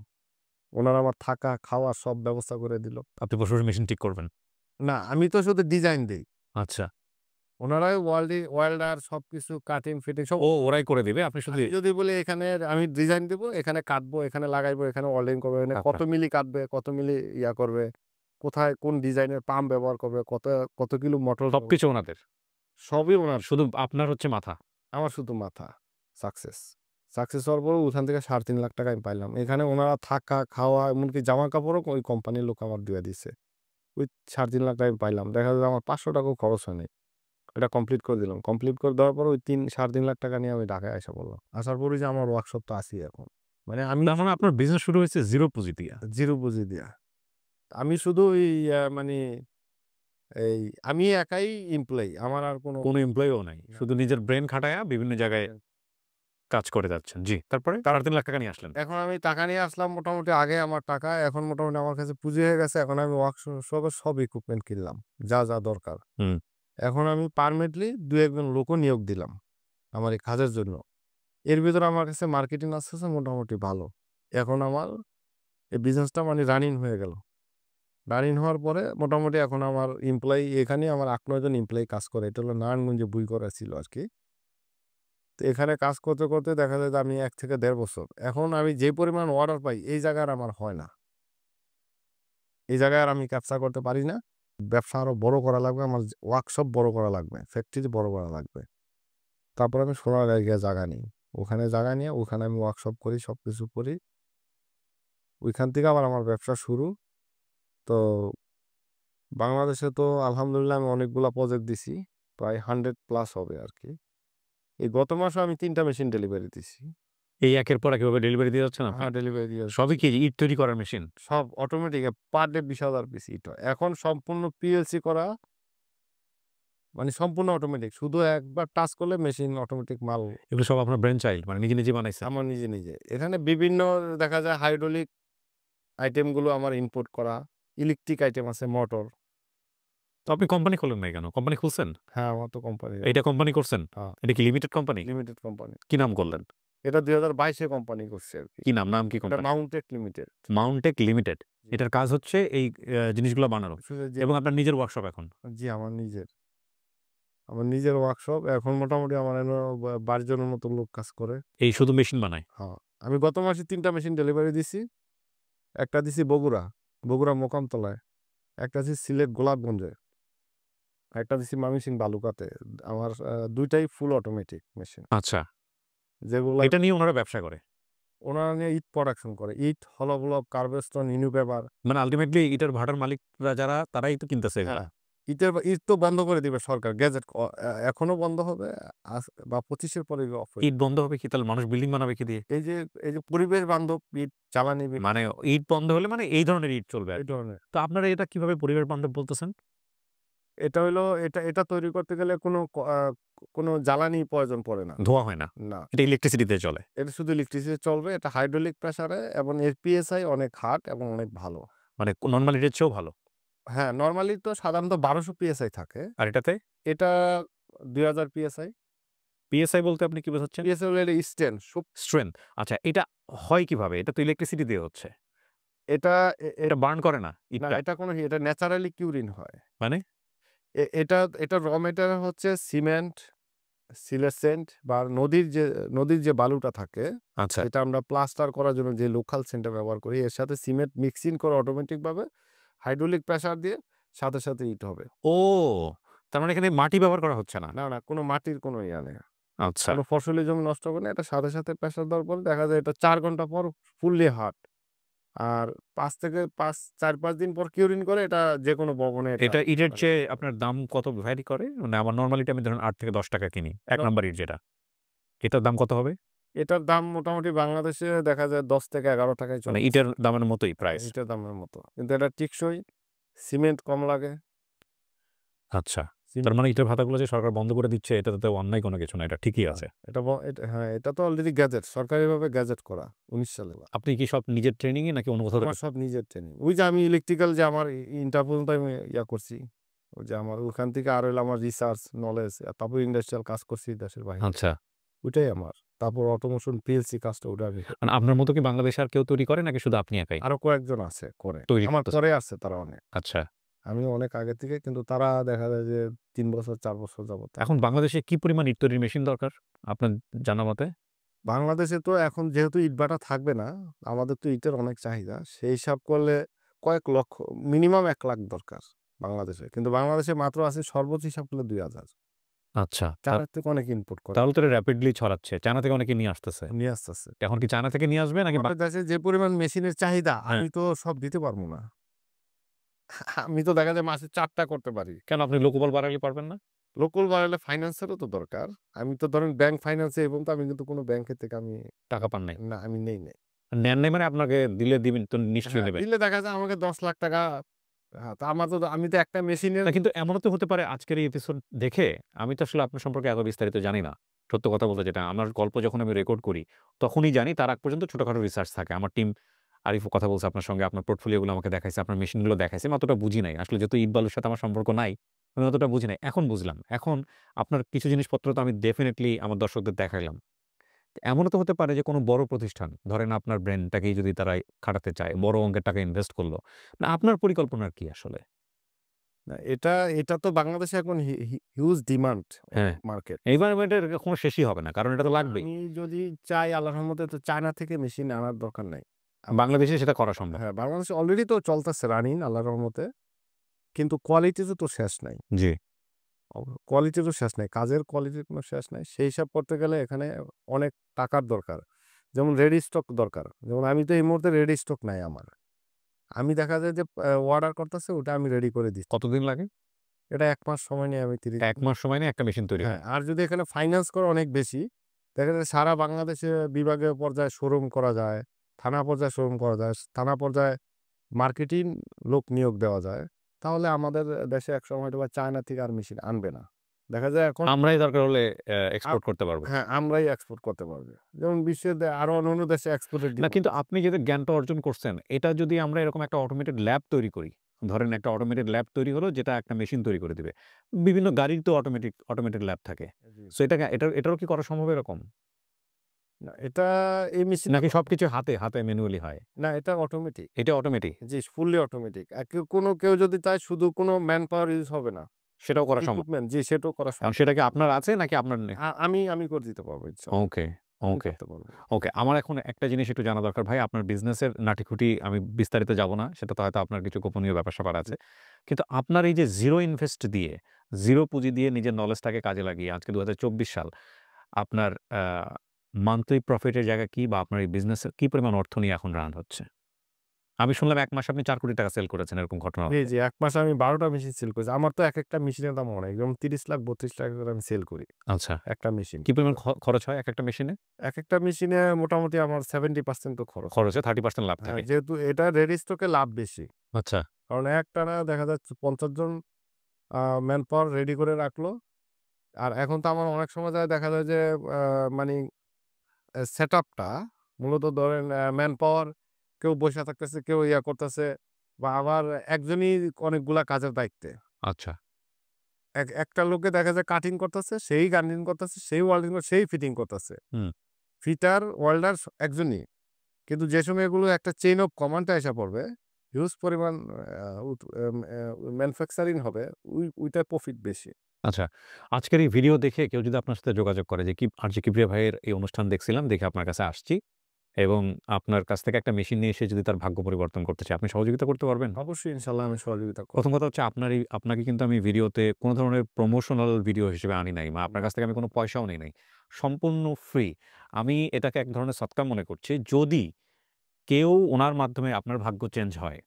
উনারা আমার থাকা, খাওয়া সব ব্যবস্থা করে দিল। আপনি বসে, বসে মেশিন ঠিক করবেন। না, আমি তো শুধু ডিজাইন দেই। আচ্ছা। উনারাই ওয়েল্ডার সবকিছু কাটিং ফিটিং সব ওরাই করে দিবে। আপনি শুধু আমি যদি বলি এখানে আমি ডিজাইন দিব, এখানে কাটবো, এখানে লাগাইবো, এখানে ওয়েল্ডিং করবে, এখানে আচ্ছা। কত মিলি কাটবে, কত মিলি ইয়া করবে, কোথায় কোন ডিজাইনের পাম্প ব্যবহার করবে, কত কিলো মোটর সবকিছু ওনাদের। সবই উনার। শুধু আপনার হচ্ছে মাথা। আমার শুধু মাথা। সাকসেস। সাকসেস হওয়ার পরে ওখান থেকে ৳৩.৫ লাখ আমি পাইলাম। এখানে উনারা থাকা, খাওয়া এমনকি জামা-কাপড়ও ওই কোম্পানির লোক আমার দিয়ে দিছে। ওই ৳৩.৫ লাখ আমি পাইলাম। দেখা যায় আমার ৳৫০০ ও খরচ হয় নাই। এটা কমপ্লিট করে দিলাম। কমপ্লিট করে দেওয়ার পরে ওই ৳৩.৫ লাখ নিয়ে আমি ঢাকায় আইসা পড়লাম। আসার পরে যে আমার ওয়ার্কশপ তো আছেই এখন। মানে আমি তার মানে আপনার বিজনেস শুরু হয়েছে 0 পুঁজি দিয়া। 0 পুঁজি দিয়া। আমি শুধু ওই মানে এই আমি একাই এমপ্লয়ি। আমার আর কোনো কোন এমপ্লয়িও নাই। না। শুধু নিজের ব্রেইন খাটায়া বিভিন্ন জায়গায় কাজ করে যাচ্ছেন। জি। তারপরে ৳৩.৫ লাখ নিয়ে আসলেন। এখন আমি টাকা নিয়ে আসলাম মোটামুটি আগে আমার টাকা এখন মোটামুটি আমার কাছে পুঁজি হয়ে গেছে। এখন আমি ওয়ার্কশপের সব ইকুইপমেন্ট কিনলাম। যা দরকার। হুম। এখন আমি পার্মানেন্টলি ২-১ জন লোকও নিয়োগ দিলাম আমার এই কাজের জন্য। এর ভিতরে আমার কাছে মার্কেটিং আসতেছে মোটামুটি ভালো। এখন আমার এই বিজনেসটা মানে রানিং হয়ে গেল। রানিং হওয়ার পরে মোটামুটি এখন আমার এমপ্লয়ি এখানেই আমার ৮-৯ জন এমপ্লয়ি কাজ করে। এটা হলো নারায়ণগঞ্জে বুইগড়া ছিল আরকি। তো এখানে কাজ করতে দেখা যায় যে আমি ১ থেকে ১.৫ বছর। এখন আমি যে পরিমাণ অর্ডার পাই এই জায়গায় আর আমার হয় না। এই জায়গায় আর আমি ক্যাপচার করতে পারি না। ব্যবসা আরো বড় করা লাগবে, আমার ওয়ার্কশপ বড় করা লাগবে, ফ্যাক্টরি বড় করা লাগবে। তারপর আমি সোনারগাঁয়ে গিয়ে জায়গা নিই। ওখানে জায়গা নিয়ে ওখানে আমি ওয়ার্কশপ করি, সবকিছু করি। ওইখান থেকে আবার আমার ব্যবসা শুরু। তো বাংলাদেশে তো আলহামদুলিল্লাহ আমি অনেকগুলা প্রজেক্ট দিছি, প্রায় 100+ হবে আর কি। এই গত মাসে আমি 3টা মেশিন ডেলিভারি দিছি। এই একের পর এক এভাবে ডেলিভারি দিয়ে যাচ্ছেন আপনি? হ্যাঁ, ডেলিভারি দিয়ে সবই কি ইট তৈরি করার মেশিন? সব অটোমেটিক, পার ডে 20,000 পিস ইট হয়। এখন সম্পূর্ণ পিএলসি করা, মানে সম্পূর্ণ অটোমেটিক। শুধু একবার টাচ করলে মেশিন অটোমেটিক মাল। এগুলো সব আপনার ব্রেন চাইল্ড, মানে নিজে, নিজে বানাইছেন? আমার নিজে, নিজে। এখানে বিভিন্ন দেখা যায় হাইড্রোলিক আইটেমগুলো আমার ইনপুট করা, ইলেকট্রিক আইটেম আছে, মোটর। তো আপনি কোম্পানি খোলেন নাই কেন? কোম্পানি খুলছেন? হ্যাঁ, আমার তো কোম্পানি। এইটা কোম্পানি করছেন? হ্যাঁ, এটা কি লিমিটেড কোম্পানি? Limited company. কি নাম করলেন? এটা 2022 এ কোম্পানি করছে আর কি। কি নাম? নাম কি এটা company? Mounted limited. Mountech limited. জি। এটার কাজ হচ্ছে এই জিনিসগুলো বানানো শুধু যে এবং আপনার নিজের ওয়ার্কশপ এখন? জি, আমার নিজের। আমার নিজের ওয়ার্কশপ। এখন মোটামুটি আমার এখানে 22 জনের মতো লোক কাজ করে। এই শুধু মেশিন বানায়? হ্যাঁ। আমি গত মাসে 3টা মেশিন ডেলিভারি দিছি। একটা দিছি বগুড়া, বগুড়া মোকামতলায়। একটা দিছি সিলেট গোলাপগঞ্জে। একটা দিছি ময়মনসিংহ বালুকাতে। আমার ২টাই ফুল অটোমেটিক মেশিন। আচ্ছা। যেগুলা এটা নিয়ে ওনারা ব্যবসা করে? ওনারা নিয়ে ইট প্রোডাকশন করে। ইট, হলো ব্লক, কার্বেস্টন, ইনু পেপার। মানে আল্টিমেটলি এটার ভাড়ার মালিকরা যারা তারাই তো কিনতেছে এগুলা? হ্যাঁ। ইট তো বন্ধ করে দিবে সরকার। গেজেট এখনো বন্ধ হবে, বা 25 এর পরে অফ হয়ে ইট বন্ধ হবে কি? তাহলে মানুষ বিল্ডিং বানাবে কি দিয়ে? এই যে পরিবেশ বান্ধব ইট, জ্বালানি মানে ইট বন্ধ হলে মানে এই ধরনের ইট চলবে এই আরকি। ধরনের। তো আপনারা এটা কিভাবে পরিবেশ বান্ধব বলতেছেন? এটা হইলো এটা তৈরি করতে গেলে কোনো জ্বালানি প্রয়োজন পড়ে না। ধোঁয়া হয় না? না। এটা ইলেকট্রিসিটি দিয়ে চলে? এটা শুধু ইলেকট্রিসিটি চলবে। এটা হাইড্রোলিক প্রেসারে এবং এর পিএসআই অনেক হার্ড এবং অনেক ভালো। মানে নরমাল ইটের চেয়েও ভালো? হ্যাঁ, নরমালি তো সাধারণত 1200 পিএসআই থাকে। আর এটাতে? এটা 2000 পিএসআই। পিএসআই বলতে আপনি কি বোঝাচ্ছেন? পিএসআই হলো এটা স্ট্রেন। স্ট্রেংথ। আচ্ছা, এটা হয় কিভাবে? এটা তো ইলেকট্রিসিটি দিয়ে হচ্ছে। এটা এ এ এটা বার্ন করে না না, ইটটা? এটা ন্যাচারালি কিউরিন হয়। মানে? এটা র ম্যাটেরিয়াল হচ্ছে সিমেন্ট, সিলেসেন্ট বা নদীর যে বালুটা থাকে, আচ্ছা। যেটা আমরা প্লাস্টার করার জন্য যে লোকাল সিমেন্টটা ব্যবহার করি, এর সাথে সিমেন্ট মিক্সিং করে অটোমেটিক ভাবে হাইড্রোলিক প্রেসার দিয়ে সাথে ইট হবে। ও! তার মানে এখানে মাটি ব্যবহার করা হচ্ছে না? না, কোনো মাটির কোনো ইয়া নেই। আচ্ছা। কোনো ফসলি জমি নষ্ট হবে না। এটা সাথে প্রেসার দেওয়ার পরে দেখা যায় এটা ৪ ঘন্টা পর ফুললি হার্ড। আর ৪-৫ দিন পর কিউরিং করে এটা যেকোনো ভবনে এটা এটা ইটের মানে চেয়ে আপনার দাম কত ভ্যারি করে? মানে আমার নরমালি আমি ধরুন ৳৮ থেকে ৳১০ কিনি। ১ দ নাম্বার ইট যেটা। এটার দাম কত হবে? এটার দাম মোটামুটি বাংলাদেশে দেখা যায় ৳১০ থেকে ৳১১ মানে চলতেছে। ইটের দামের মতোই প্রাইস? এটার দামের মতো। কিন্তু এটা টেকসই, সিমেন্ট কম লাগে। আচ্ছা। সিম তার মানে ইটের ভাতাগুলো যে সরকার বন্ধ করে দিচ্ছে এটাতে তো অন্যায় কোনো কিছু না। এটা ঠিকই হ্যাঁ, আছে। এটা তো অলরেডি গ্যাজেট, সরকারিভাবে গ্যাজেট করা ১৯ সালে। আপনি কি সব নিজের ট্রেনিং এ নাকি অন্য কোথাও আমার সব নিজের ট্রেনিং। ওই যে আমি ইলেকট্রিক্যাল যে আমার ইন্টার পর্যন্ত আমি করছি। ওই যে আমার ওখান থেকে আর হইলো আমার রিসার্চ নলেজ, তারপর ইন্ডাস্ট্রিয়াল কাজ করছি দেশের বাইরে। আচ্ছা। ওইটাই আমার। তারপর অটোমোশন পিএলসি কাজটা ওটা আমি মানে আপনার মতো কি বাংলাদেশে আর কেউ তৈরি করে নাকি শুধু আপনি একাই আরো কয়েকজন আছে করে। তৈরি আমার করতেছেন? পরে আছে তারা অনেক। আচ্ছা। আমি অনেক আগে থেকে, কিন্তু তারা দেখা যায় যে ৩ বছর ৪ বছর যাবত। এখন বাংলাদেশে কি পরিমাণ ইট তৈরির মেশিন দরকার? আপনার জানা মতে? বাংলাদেশে তো এখন যেহেতু ইটভাটা থাকবে না, আমাদের তো ইটের অনেক চাহিদা। সেই হিসাব করলে কয়েক লক্ষ, মিনিমাম ১,০০,০০০ দরকার বাংলাদেশে। কিন্তু বাংলাদেশে মাত্র আছে সর্বোচ্চ হিসাব করলে ২,০০০। আচ্ছা। চায়না থেকে অনেক ইম্পোর্ট করে তাহলে তো এটা র‍্যাপিডলি ছড়াচ্ছে। চায়না থেকে অনেকে নিয়ে আসতেছে। নিয়ে আসতেছে। এখন কি চায়না থেকে নিয়ে আসবে নাকি আমাদের দেশে যে পরিমাণ মেশিনের চাহিদা, হ্যাঁ। আমি তো সব দিতে পারব না। আমি তো দেখা যায় মাসে ৪ টা করতে পারি। কেন আপনি লোকবল বাড়াইলে পারবেন না? লোকাল বাড়ালে ফাইন্যান্সেরও তো দরকার। আমি তো ধরেন ব্যাংক ফাইন্যান্সে এবং তো আমি কিন্তু কোনো ব্যাংকের থেকে টাকা পান নাই? না, আমি নেই নাই। নেন নাই মানে আপনাকে দিলে দিবেন তো নিশ্চয়ই হ্যাঁ, নেবেন। দিলে দেখা যায় আমাকে ৳১০,০০,০০০। হ্যাঁ, তো আমি তো একটা মেশিনের না কিন্তু এমনও তো হতে পারে আজকের এই এপিসোড দেখে আমি তো আসলে আপনার সম্পর্কে এত বিস্তারিত জানি না। সত্য কথা বলতে যেটা আমার গল্প যখন আমি রেকর্ড করি তখনই জানি তার আগ পর্যন্ত ছোটখাটো রিসার্চ থাকে। আমার টিম আরিফও কথা বলছে আপনার সঙ্গে, আপনার পোর্টফোলিও গুলো আমাকে দেখাইছে, আপনার মেশিনগুলো দেখাইছে। আমি অতটা বুঝি নাই। আসলে যেহেতু ইট বালুর সাথে আমার সম্পর্ক নাই, আমি অতটা বুঝি নাই। এখন বুঝলাম। এখন আপনার কিছু জিনিসপত্র তো আমি ডেফিনিটলি আমার দর্শকদের দেখাইলাম। এমনও তো হতে পারে যে কোনো বড় প্রতিষ্ঠান, ধরেন আপনার ব্র্যান্ডটাকেই যদি তারা খাটাতে চায়, বড় অঙ্কের টাকা ইনভেস্ট করল। না আপনার পরিকল্পনা কি আসলে? না, এটা তো বাংলাদেশে এখন হিউজ ডিমান্ড হ্যাঁ। মার্কেট। এনভায়রনমেন্টের কোনো শেষই হবে না। কারণ এটা তো লাগবেই। আমি যদি চাই, আল্লাহর রহমতে তো চায়না থেকে মেশিন আনার দরকার নাই। বাংলাদেশে সেটা করা সম্ভব। হ্যাঁ, বাংলাদেশে অলরেডি তো চলতেছে রানিং আল্লাহর রহমতে। কিন্তু কোয়ালিটিতে তো শেষ নাই। জি। কোয়ালিটিরও শেষ নাই। কাজের কোয়ালিটির কোনো শেষ নাই। সেই হিসাব করতে গেলে এখানে অনেক টাকার দরকার। যেমন রেডি স্টক দরকার। যেমন আমি তো এই মুহূর্তে রেডি স্টক নাই আমার। আমি দেখা যায় যে অর্ডার করতেছে ওটা আমি রেডি করে দিচ্ছি। কতদিন লাগে? এটা ১ মাস সময় নিয়ে আমি ১ মাস সময় নিয়ে একটা মেশিন তৈরি হ্যাঁ, হয়। আর যদি এখানে ফাইন্যান্স করা অনেক বেশি, দেখা যায় সারা বাংলাদেশে বিভাগীয় পর্যায়ে শোরুম করা যায়, থানা পর্যায়ে শোরুম করা যায়, থানা পর্যায়ে মার্কেটিং লোক নিয়োগ দেওয়া যায়। তাহলে আমাদের দেশে একসময় হয়তোবা চায়না থেকে আর মেশিন আনবে না। দেখা যায় এখন আমরাই দরকার হলে আ এক্সপোর্ট করতে পারব। হ্যাঁ, আমরাই এক্সপোর্ট করতে পারবে। যেমন বিশ্বের আরো অন্যান্য দেশে এক্সপোর্টের না ডিমান্ড কিন্তু আছে। আপনি যে জ্ঞানটা অর্জন করছেন, এটা যদি আমরা এরকম একটা অটোমেটেড ল্যাব তৈরি করি, ধরেন একটা অটোমেটেড ল্যাব তৈরি হলো যেটা একটা মেশিন তৈরি করে দিবে। বিভিন্ন গাড়ির তো অটোমেটেড ল্যাব থাকে। জি। সো এটারও কি করা সম্ভব এরকম? না এটা এই মেশিনটা নাকি সবকিছু হাতে ম্যানুয়ালি হয়? না এটা অটোমেটিক। এটা অটোমেটিক? জি, ফুললি অটোমেটিক। কেউ যদি চায় শুধু কোনো ম্যান পাওয়ার ইউজ হবে না। সেটাও করা সম্ভব। ইকুইপমেন্ট জি, সেটাও করা এখন সম্ভব। সেটা কি আপনার আছে নাকি আপনার নেই? আমি করে দিতে পারবো ইনশাআল্লাহ। ওকে, আমি ওকে, করতে পারবো। ওকে। আমার এখন একটা জিনিস একটু জানা দরকার ভাই। আপনার বিজনেসের নাটিখুটি আমি বিস্তারিত যাব না। সেটাতে হয়তো আপনার কিছু গোপনীয় ব্যাপার-স্যাপার জি। আছে। কিন্তু আপনার এই যে জিরো ইনভেস্ট দিয়ে, জিরো পুঁজি দিয়ে নিজের নলেজটাকে কাজে লাগিয়ে আজকে ২০২৪ সাল আপনার মান্থলি প্রফিটের জায়গা কি বা আপনার এই বিজনেসের কি পরিমাণ অর্থ নিয়ে এখন রান হচ্ছে? আমি শুনলাম ১ মাসে আপনি ৳৪,০০,০০,০০০ সেল করেছেন এরকম ঘটনা জি, আছে। জি। ১ মাসে আমি ১২ টা মেশিন সেল করেছি। আমার তো একেকটা মেশিনের দাম অনেক। যেমন ৩০,০০,০০০, ৩২,০০,০০০ করে আমি সেল করি। আচ্ছা। একটা মেশিন। কি পরিমাণ খরচ হয় একেকটা মেশিনে? একেকটা মেশিনে মোটামুটি আমার 70% তো খরচ হয়। খরচে 30% লাভ হ্যাঁ, থাকে। যেহেতু এটা রেডি স্টকে লাভ বেশি। আচ্ছা। কারণ একটানা দেখা যাচ্ছে ৫০ জন আ ম্যান পাওয়ার রেডি করে রাখলো। আর এখন তো আমার অনেক সময় দেখা যায় যে আ মানি সেটআপটা মূলত ধরেন ম্যান পাওয়ার কেউ বইসা থাকতেছে, কেউ করতেছে বা আবার একজনই অনেকগুলা কাজের দায়িত্বে। আচ্ছা। একটা লোকে দেখা যায় কাটিং করতেছে, সেই গার্নিং করতেছে, সেই ওয়েল্ডিং সেই ফিটিং করতেছে। হুম। ফিটার, ওয়েল্ডার একজনই। কিন্তু যে সময় এগুলো একটা চেইন অফ কমান্ড এ আইসা পড়বে, হিউজ পরিমাণ আ উত এম অ্যা ম্যানুফ্যাকচারিং হবে, ওইটার প্রফিট বেশি। আচ্ছা। আজকের এই ভিডিও দেখে কেউ যদি আপনার সাথে যোগাযোগ করে যে আরজে কিবরিয়া ভাইয়ের এই অনুষ্ঠান দেখছিলাম, দেখে আপনার কাছে আসছি এবং আপনার কাছ থেকে একটা মেশিন নিয়ে এসে যদি তার ভাগ্য পরিবর্তন করতে চায়, আপনি সহযোগিতা করতে পারবেন? অবশ্যই ইনশাআল্লাহ আমি সহযোগিতা করব। ১ম কথা হচ্ছে আপনাকে কিন্তু আমি ভিডিওতে কোন ধরনের প্রমোশনাল ভিডিও হিসেবে আনি নাই বা আপনার কাছ থেকে আমি কোন পয়সাও নেই নাই। সম্পূর্ণ ফ্রি। আমি এটাকে এক ধরনের সৎকার মনে করছি। যদি কেউ উনার মাধ্যমে আপনার ভাগ্য চেঞ্জ হয়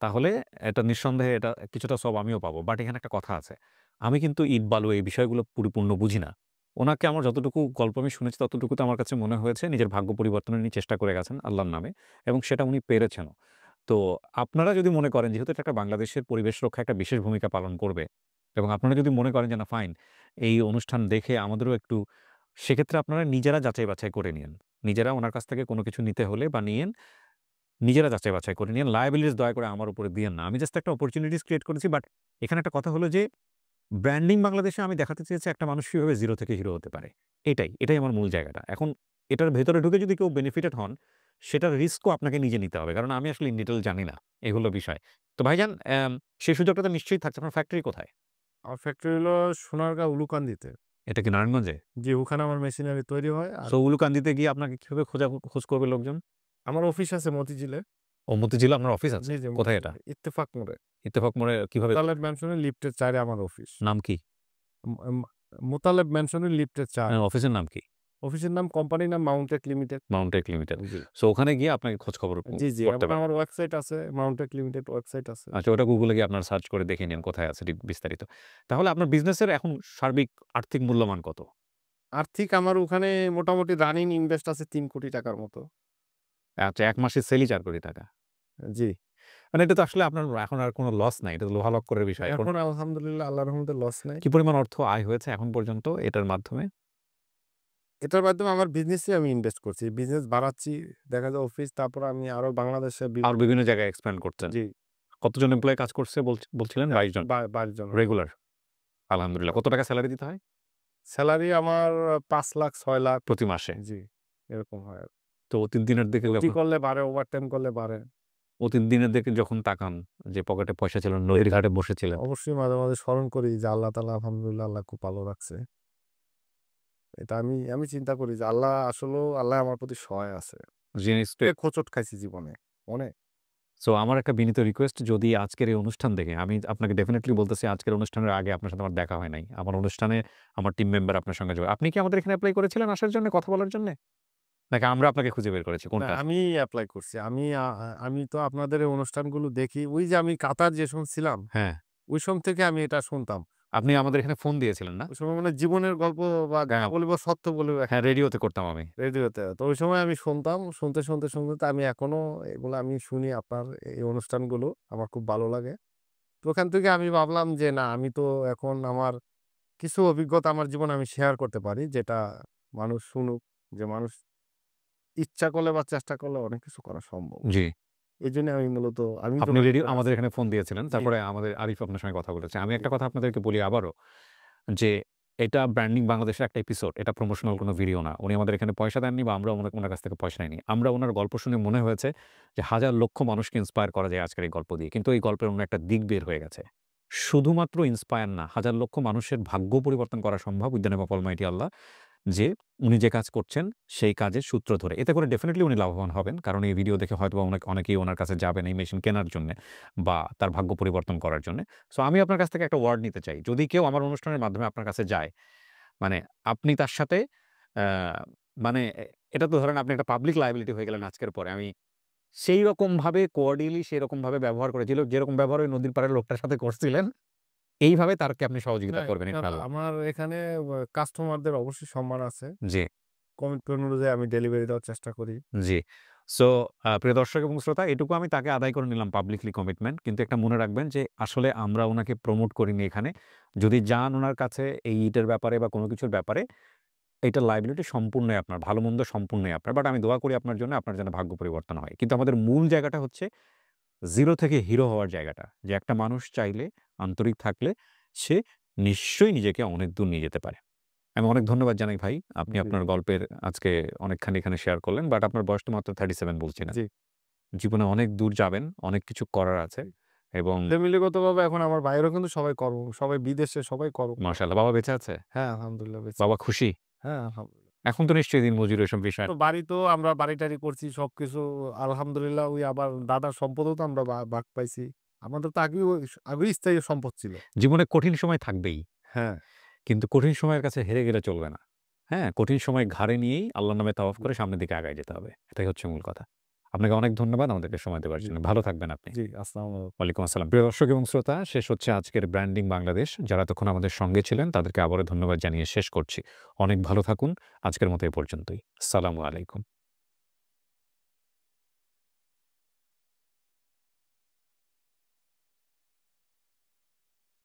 তাহলে এটা নিঃসন্দেহে এটা কিছুটা সব আমিও পাবো। বাট এখানে একটা কথা আছে। আমি কিন্তু ইট বালু এই বিষয়গুলো পরিপূর্ণ বুঝি না। উনাকে আমার যতটুকু গল্প আমি শুনেছি ততটুকুতে আমার কাছে মনে হয়েছে নিজের ভাগ্য পরিবর্তনের উনি চেষ্টা করে গেছেন আল্লাহর নামে এবং সেটা উনি পেরেছেনও। তো আপনারা যদি মনে করেন যেহেতু এটা একটা বাংলাদেশের পরিবেশ রক্ষায় একটা বিশেষ ভূমিকা পালন করবে এবং আপনারা যদি মনে করেন যে না ফাইন এই অনুষ্ঠান দেখে আমাদেরও একটু সেক্ষেত্রে আপনারা নিজেরা যাচাই বাছাই করে নিয়েন। নিজেরা উনার কাছ থেকে কোনো কিছু নিতে হলে বা নিয়েন নিজেরা যাচাই বাছাই করে নিয়েন। লায়াবিলিটিস দয়া করে আমার উপরে দিয়েন না। আমি জাস্ট একটা অপরচুনিটিস ক্রিয়েট করেছি। বাট এখানে একটা কথা হলো যে ব্র্যান্ডিং বাংলাদেশে আমি দেখাতে চেয়েছি একটা মানুষ কিভাবে 0 থেকে হিরো হতে পারে। এটাই আমার মূল জায়গাটা। এখন এটার ভেতরে ঢুকে যদি কেউ বেনিফিটেড হন, সেটার রিস্কও আপনাকে নিজে নিতে হবে। কারণ আমি আসলে ইন ডিটেইল জানি না এগুলো বিষয়। তো ভাইজান সেই সুযোগটা তো নিশ্চয়ই থাকছে। আপনার ফ্যাক্টরি কোথায়? আমার ফ্যাক্টরি হলো সোনারগাঁও উলুকান্দিতে। এটা কি নারায়ণগঞ্জে? জি, ওখানে আমার মেশিনারি তৈরি হয়। আর সো উলুকান্দিতে গিয়ে আপনাকে কিভাবে খোঁজ করবে লোকজন? আমার অফিস আছে মতিঝিলে। ও মতিঝিলে আপনার অফিস আছে? জি, জি, কোথায় এটা? মতিঝিলে ইত্তেফাক মোড়ে। ইত্তেফাক মোড়ে কিভাবে মোতালেব ম্যানশনের লিফটের ৪ এ আমার অফিস। নাম কি? ম ম মোতালেব ম্যানশনের লিফটের ৪। অফিসের নাম কি? অফিসের নাম কোম্পানির নাম মাউন্টেক লিমিটেড। Mountech limited. জি। সো ওখানে গিয়ে আপনাকে খোঁজখবর জি, জি। করতে এবং পারেন। আমার ওয়েবসাইট আছে, মাউন্টেক লিমিটেড ওয়েবসাইট আছে। আচ্ছা ওটা গুগলে গিয়ে আপনারা সার্চ করে দেখে নিন কোথায় আছে বিস্তারিত। তাহলে আপনার বিজনেসের এখন সার্বিক আর্থিক মূল্যমান কত? আর্থিক আমার ওখানে মোটামুটি রানিং ইনভেস্ট আছে ৳৩,০০,০০,০০০ মতো। আচ্ছা ১ মাসের সেলই ৳৪,০০,০০,০০০। জি। মানে এটা তো আসলে আপনার এখন আর কোন লস নাই। এটা তো লোহালক্করের বিষয়। এখন এখন আলহামদুলিল্লাহ আল্লাহর রহমতে লস নাই। কি পরিমাণ অর্থ আয় হয়েছে এখন পর্যন্ত এটার মাধ্যমে? এটার মাধ্যমে আমার বিজনেসে আমি ইনভেস্ট করছি। বিজনেস বাড়াচ্ছি। দেখা যায় অফিস তারপর আমি আরো বাংলাদেশে আর বিভিন্ন জায়গায় এক্সপ্যান্ড করছেন। জি। কতজন এমপ্লয়ি কাজ করছে বলছিলেন? ২২ জন। ২২ জন। রেগুলার। আলহামদুলিল্লাহ। কত টাকা সেলারি দিতে হয়? সেলারি আমার ৫,০০,০০০, ৬,০০,০০০ প্রতি মাসে। জি, এরকম হয়। তো দিনের দিকে ওটি যখন করলে বাড়ে, ওভারটাইম করলে বাড়ে। দিনের দিকে যখন তাকান যে পকেটে পয়সা ছিল, নদীর ঘাটে বসেছিলেন। অবশ্যই মাঝে, মাঝে স্মরণ করি যে আল্লাহ তাআলা আলহামদুলিল্লাহ আল্লাহ খুব ভালো রাখছে। এটা আমি চিন্তা করি যে আল্লাহ আসলেও আল্লাহ আমার প্রতি সহায় আছে। জিনিসটা হোঁচট খাইছি জীবনে অনেক। সো আমার একটা বিনীত রিকোয়েস্ট, যদি আজকের এই অনুষ্ঠান দেখে, আমি আপনাকে ডেফিনিটলি বলতেছি আজকের অনুষ্ঠানের আগে আপনার সাথে আমার দেখা হয় নাই। আমার অনুষ্ঠানে আমার টিম মেম্বার আপনার সঙ্গে আপনি কি আমাদের এখানে এপ্লাই করেছিলেন আসার জন্য, কথা বলার জন্যে? নাকি আমরা আপনাকে খুঁজে বের করেছি না, কোনটা? আমি এপ্লাই করছি। আমি তো আপনাদের এই অনুষ্ঠানগুলো দেখি। ওই যে আমি কাতার যে শুনছিলাম, হ্যাঁ, ওই সময় থেকে আমি এটা শুনতাম। আপনি আমাদের এখানে ফোন দিয়েছিলেন না? ওই সময় মানে জীবনের গল্প বা গা হ্যাঁ, বলিব সত্য বলিব হ্যাঁ, রেডিওতে করতাম আমি। রেডিওতে। তো ওই সময় আমি শুনতাম। শুনতে তো আমি এখনো এগুলো আমি শুনি আপনার এই অনুষ্ঠানগুলো। আমার খুব ভালো লাগে। তো ওখান থেকে আমি ভাবলাম যে না আমি তো এখন আমার কিছু অভিজ্ঞতা আমার জীবনে আমি শেয়ার করতে পারি যেটা মানুষ শুনুক। যে মানুষ ইচ্ছা করলে বা চেষ্টা করলে অনেক কিছু করা সম্ভব। জি। এজন্য আমি মূলত আমি তো আপনি ব্যস্ততা আমাদের আছি। এখানে ফোন দিয়েছিলেন। জি, তারপরে আমাদের আরিফ আপনার সঙ্গে কথা বলেছে। আমি জি, একটা কথা আপনাদেরকে বলি আবারও, যে এটা ব্র্যান্ডিং বাংলাদেশের একটা এপিসোড। এটা প্রমোশনাল কোনো ভিডিও না। উনি আমাদের এখানে পয়সা দেননি বা আমরাও উনার কাছ থেকে পয়সা নেইনি। আমরা উনার গল্প শুনে মনে হয়েছে যে হাজার লক্ষ মানুষকে ইন্সপায়ার করা যায় আজকের এই গল্প দিয়ে। কিন্তু এই গল্পের অন্য একটা দিক বের হয়ে গেছে। শুধুমাত্র ইন্সপায়ার না, হাজার লক্ষ মানুষের ভাগ্য পরিবর্তন করা সম্ভব with the name of almighty Allah. যে উনি যে কাজ করছেন সেই কাজের সূত্র ধরে। এতে করে ডেফিনিটলি উনি লাভবান হবেন। কারণ এই ভিডিও দেখে হয়তোবা অনেকেই উনার কাছে যাবেন এই মেশিন কেনার জন্যে বা তার ভাগ্য পরিবর্তন করার জন্যে। সো আমি আপনার কাছ থেকে একটা ওয়ার্ড নিতে চাই। যদি কেউ আমার অনুষ্ঠানের মাধ্যমে আপনার কাছে যায়, মানে আপনি তার সাথে আ মানে এটা তো ধরেন আপনি একটা পাবলিক লায়াবিলিটি হয়ে গেলেন আজকের পরে। আমি সেইরকমভাবে কোয়ার্ডিয়ালি সেরকমভাবে ব্যবহার করেছিল, যেরকম ব্যবহার ওই নদীর পাড়ের লোকটার সাথে করছিলেন, এইভাবে তারকে আপনি না, সহযোগিতা করবেন এখানে ইনশাআল্লাহ। আমার এখানে কাস্টমারদের অবশ্যই সম্মান আছে। জি। কমিটমেন্ট অনুযায়ী আমি ডেলিভারি দেওয়ার চেষ্টা করি। জি। সো প্রিয় দর্শক এবং শ্রোতা, এটুকু আমি তাকে আদায় করে নিলাম পাবলিকলি কমিটমেন্ট। কিন্তু একটা মনে রাখবেন যে আসলে আমরা উনাকে প্রমোট করিনি এখানে। যদি যান উনার কাছে এই ইটের ব্যাপারে বা কোনো কিছুর ব্যাপারে, এইটার লায়াবিলিটি সম্পূর্ণই আপনার। ভালো-মন্দ সম্পূর্ণই আপনার। বাট আমি দোয়া করি আপনার জন্য, আপনার যেন ভাগ্য পরিবর্তন হয়। কিন্তু আমাদের মূল জায়গাটা হচ্ছে 0 থেকে হিরো হওয়ার জায়গাটা। যে একটা মানুষ চাইলে, আন্তরিক থাকলে সে নিশ্চয়ই নিজেকে অনেক দূর নিয়ে যেতে পারে। আমি অনেক ধন্যবাদ জানাই ভাই। আপনি জি, আপনার গল্পের আজকে অনেকখানি এখানে শেয়ার করলেন। বাট আপনার বয়স তো মাত্র 37 বলছিলেন। জি। জীবনে অনেক দূর যাবেন, অনেক কিছু করার আছে এবং ফ্যামিলিগতভাবে এখন আমার ভাইয়েরাও কিন্তু সবাই সবাই বিদেশে সবাই কর্মরত। মাশাআল্লাহ বাবা বেঁচে আছে? হ্যাঁ, আলহামদুলিল্লাহ বেঁচে বাবা আছে। খুশি? হ্যাঁ, আলহামদুলিল্লাহ। এখন তো নিশ্চয়ই দিনমজুর এসব বিষয়। তো বাড়ি তো আমরা বাড়ি-টাড়ি করছি সবকিছু আলহামদুলিল্লাহ ওই আবার দাদার সম্পদও তো আমরা ভাগ পাইছি। আমাদের তো আগেই স্থায়ী সম্পদ ছিল। জীবনে কঠিন সময় থাকবেই। হ্যাঁ। কিন্তু কঠিন সময়ের কাছে হেরে গেলে চলবে না। হ্যাঁ? কঠিন সময় ঘাড়ে নিয়েই আল্লাহর নামে তাওয়াফ জি, করে সামনের দিকে আগায় যেতে হবে। এটাই হচ্ছে মূল কথা। আপনাকে অনেক ধন্যবাদ আমাদেরকে সময় দেওয়ার জি, জন্য। ভালো থাকবেন আপনি। জি, আসসালামু আলাইকুম। ওয়ালাইকুম আসসালাম। প্রিয় দর্শক এবং শ্রোতা, শেষ হচ্ছে আজকের ব্র্যান্ডিং বাংলাদেশ। যারা এতক্ষণ আমাদের সঙ্গে ছিলেন তাদেরকে আবারও ধন্যবাদ জানিয়ে শেষ করছি। অনেক ভালো থাকুন। আজকের মতো এ পর্যন্তই। আসসালামু আলাইকুম।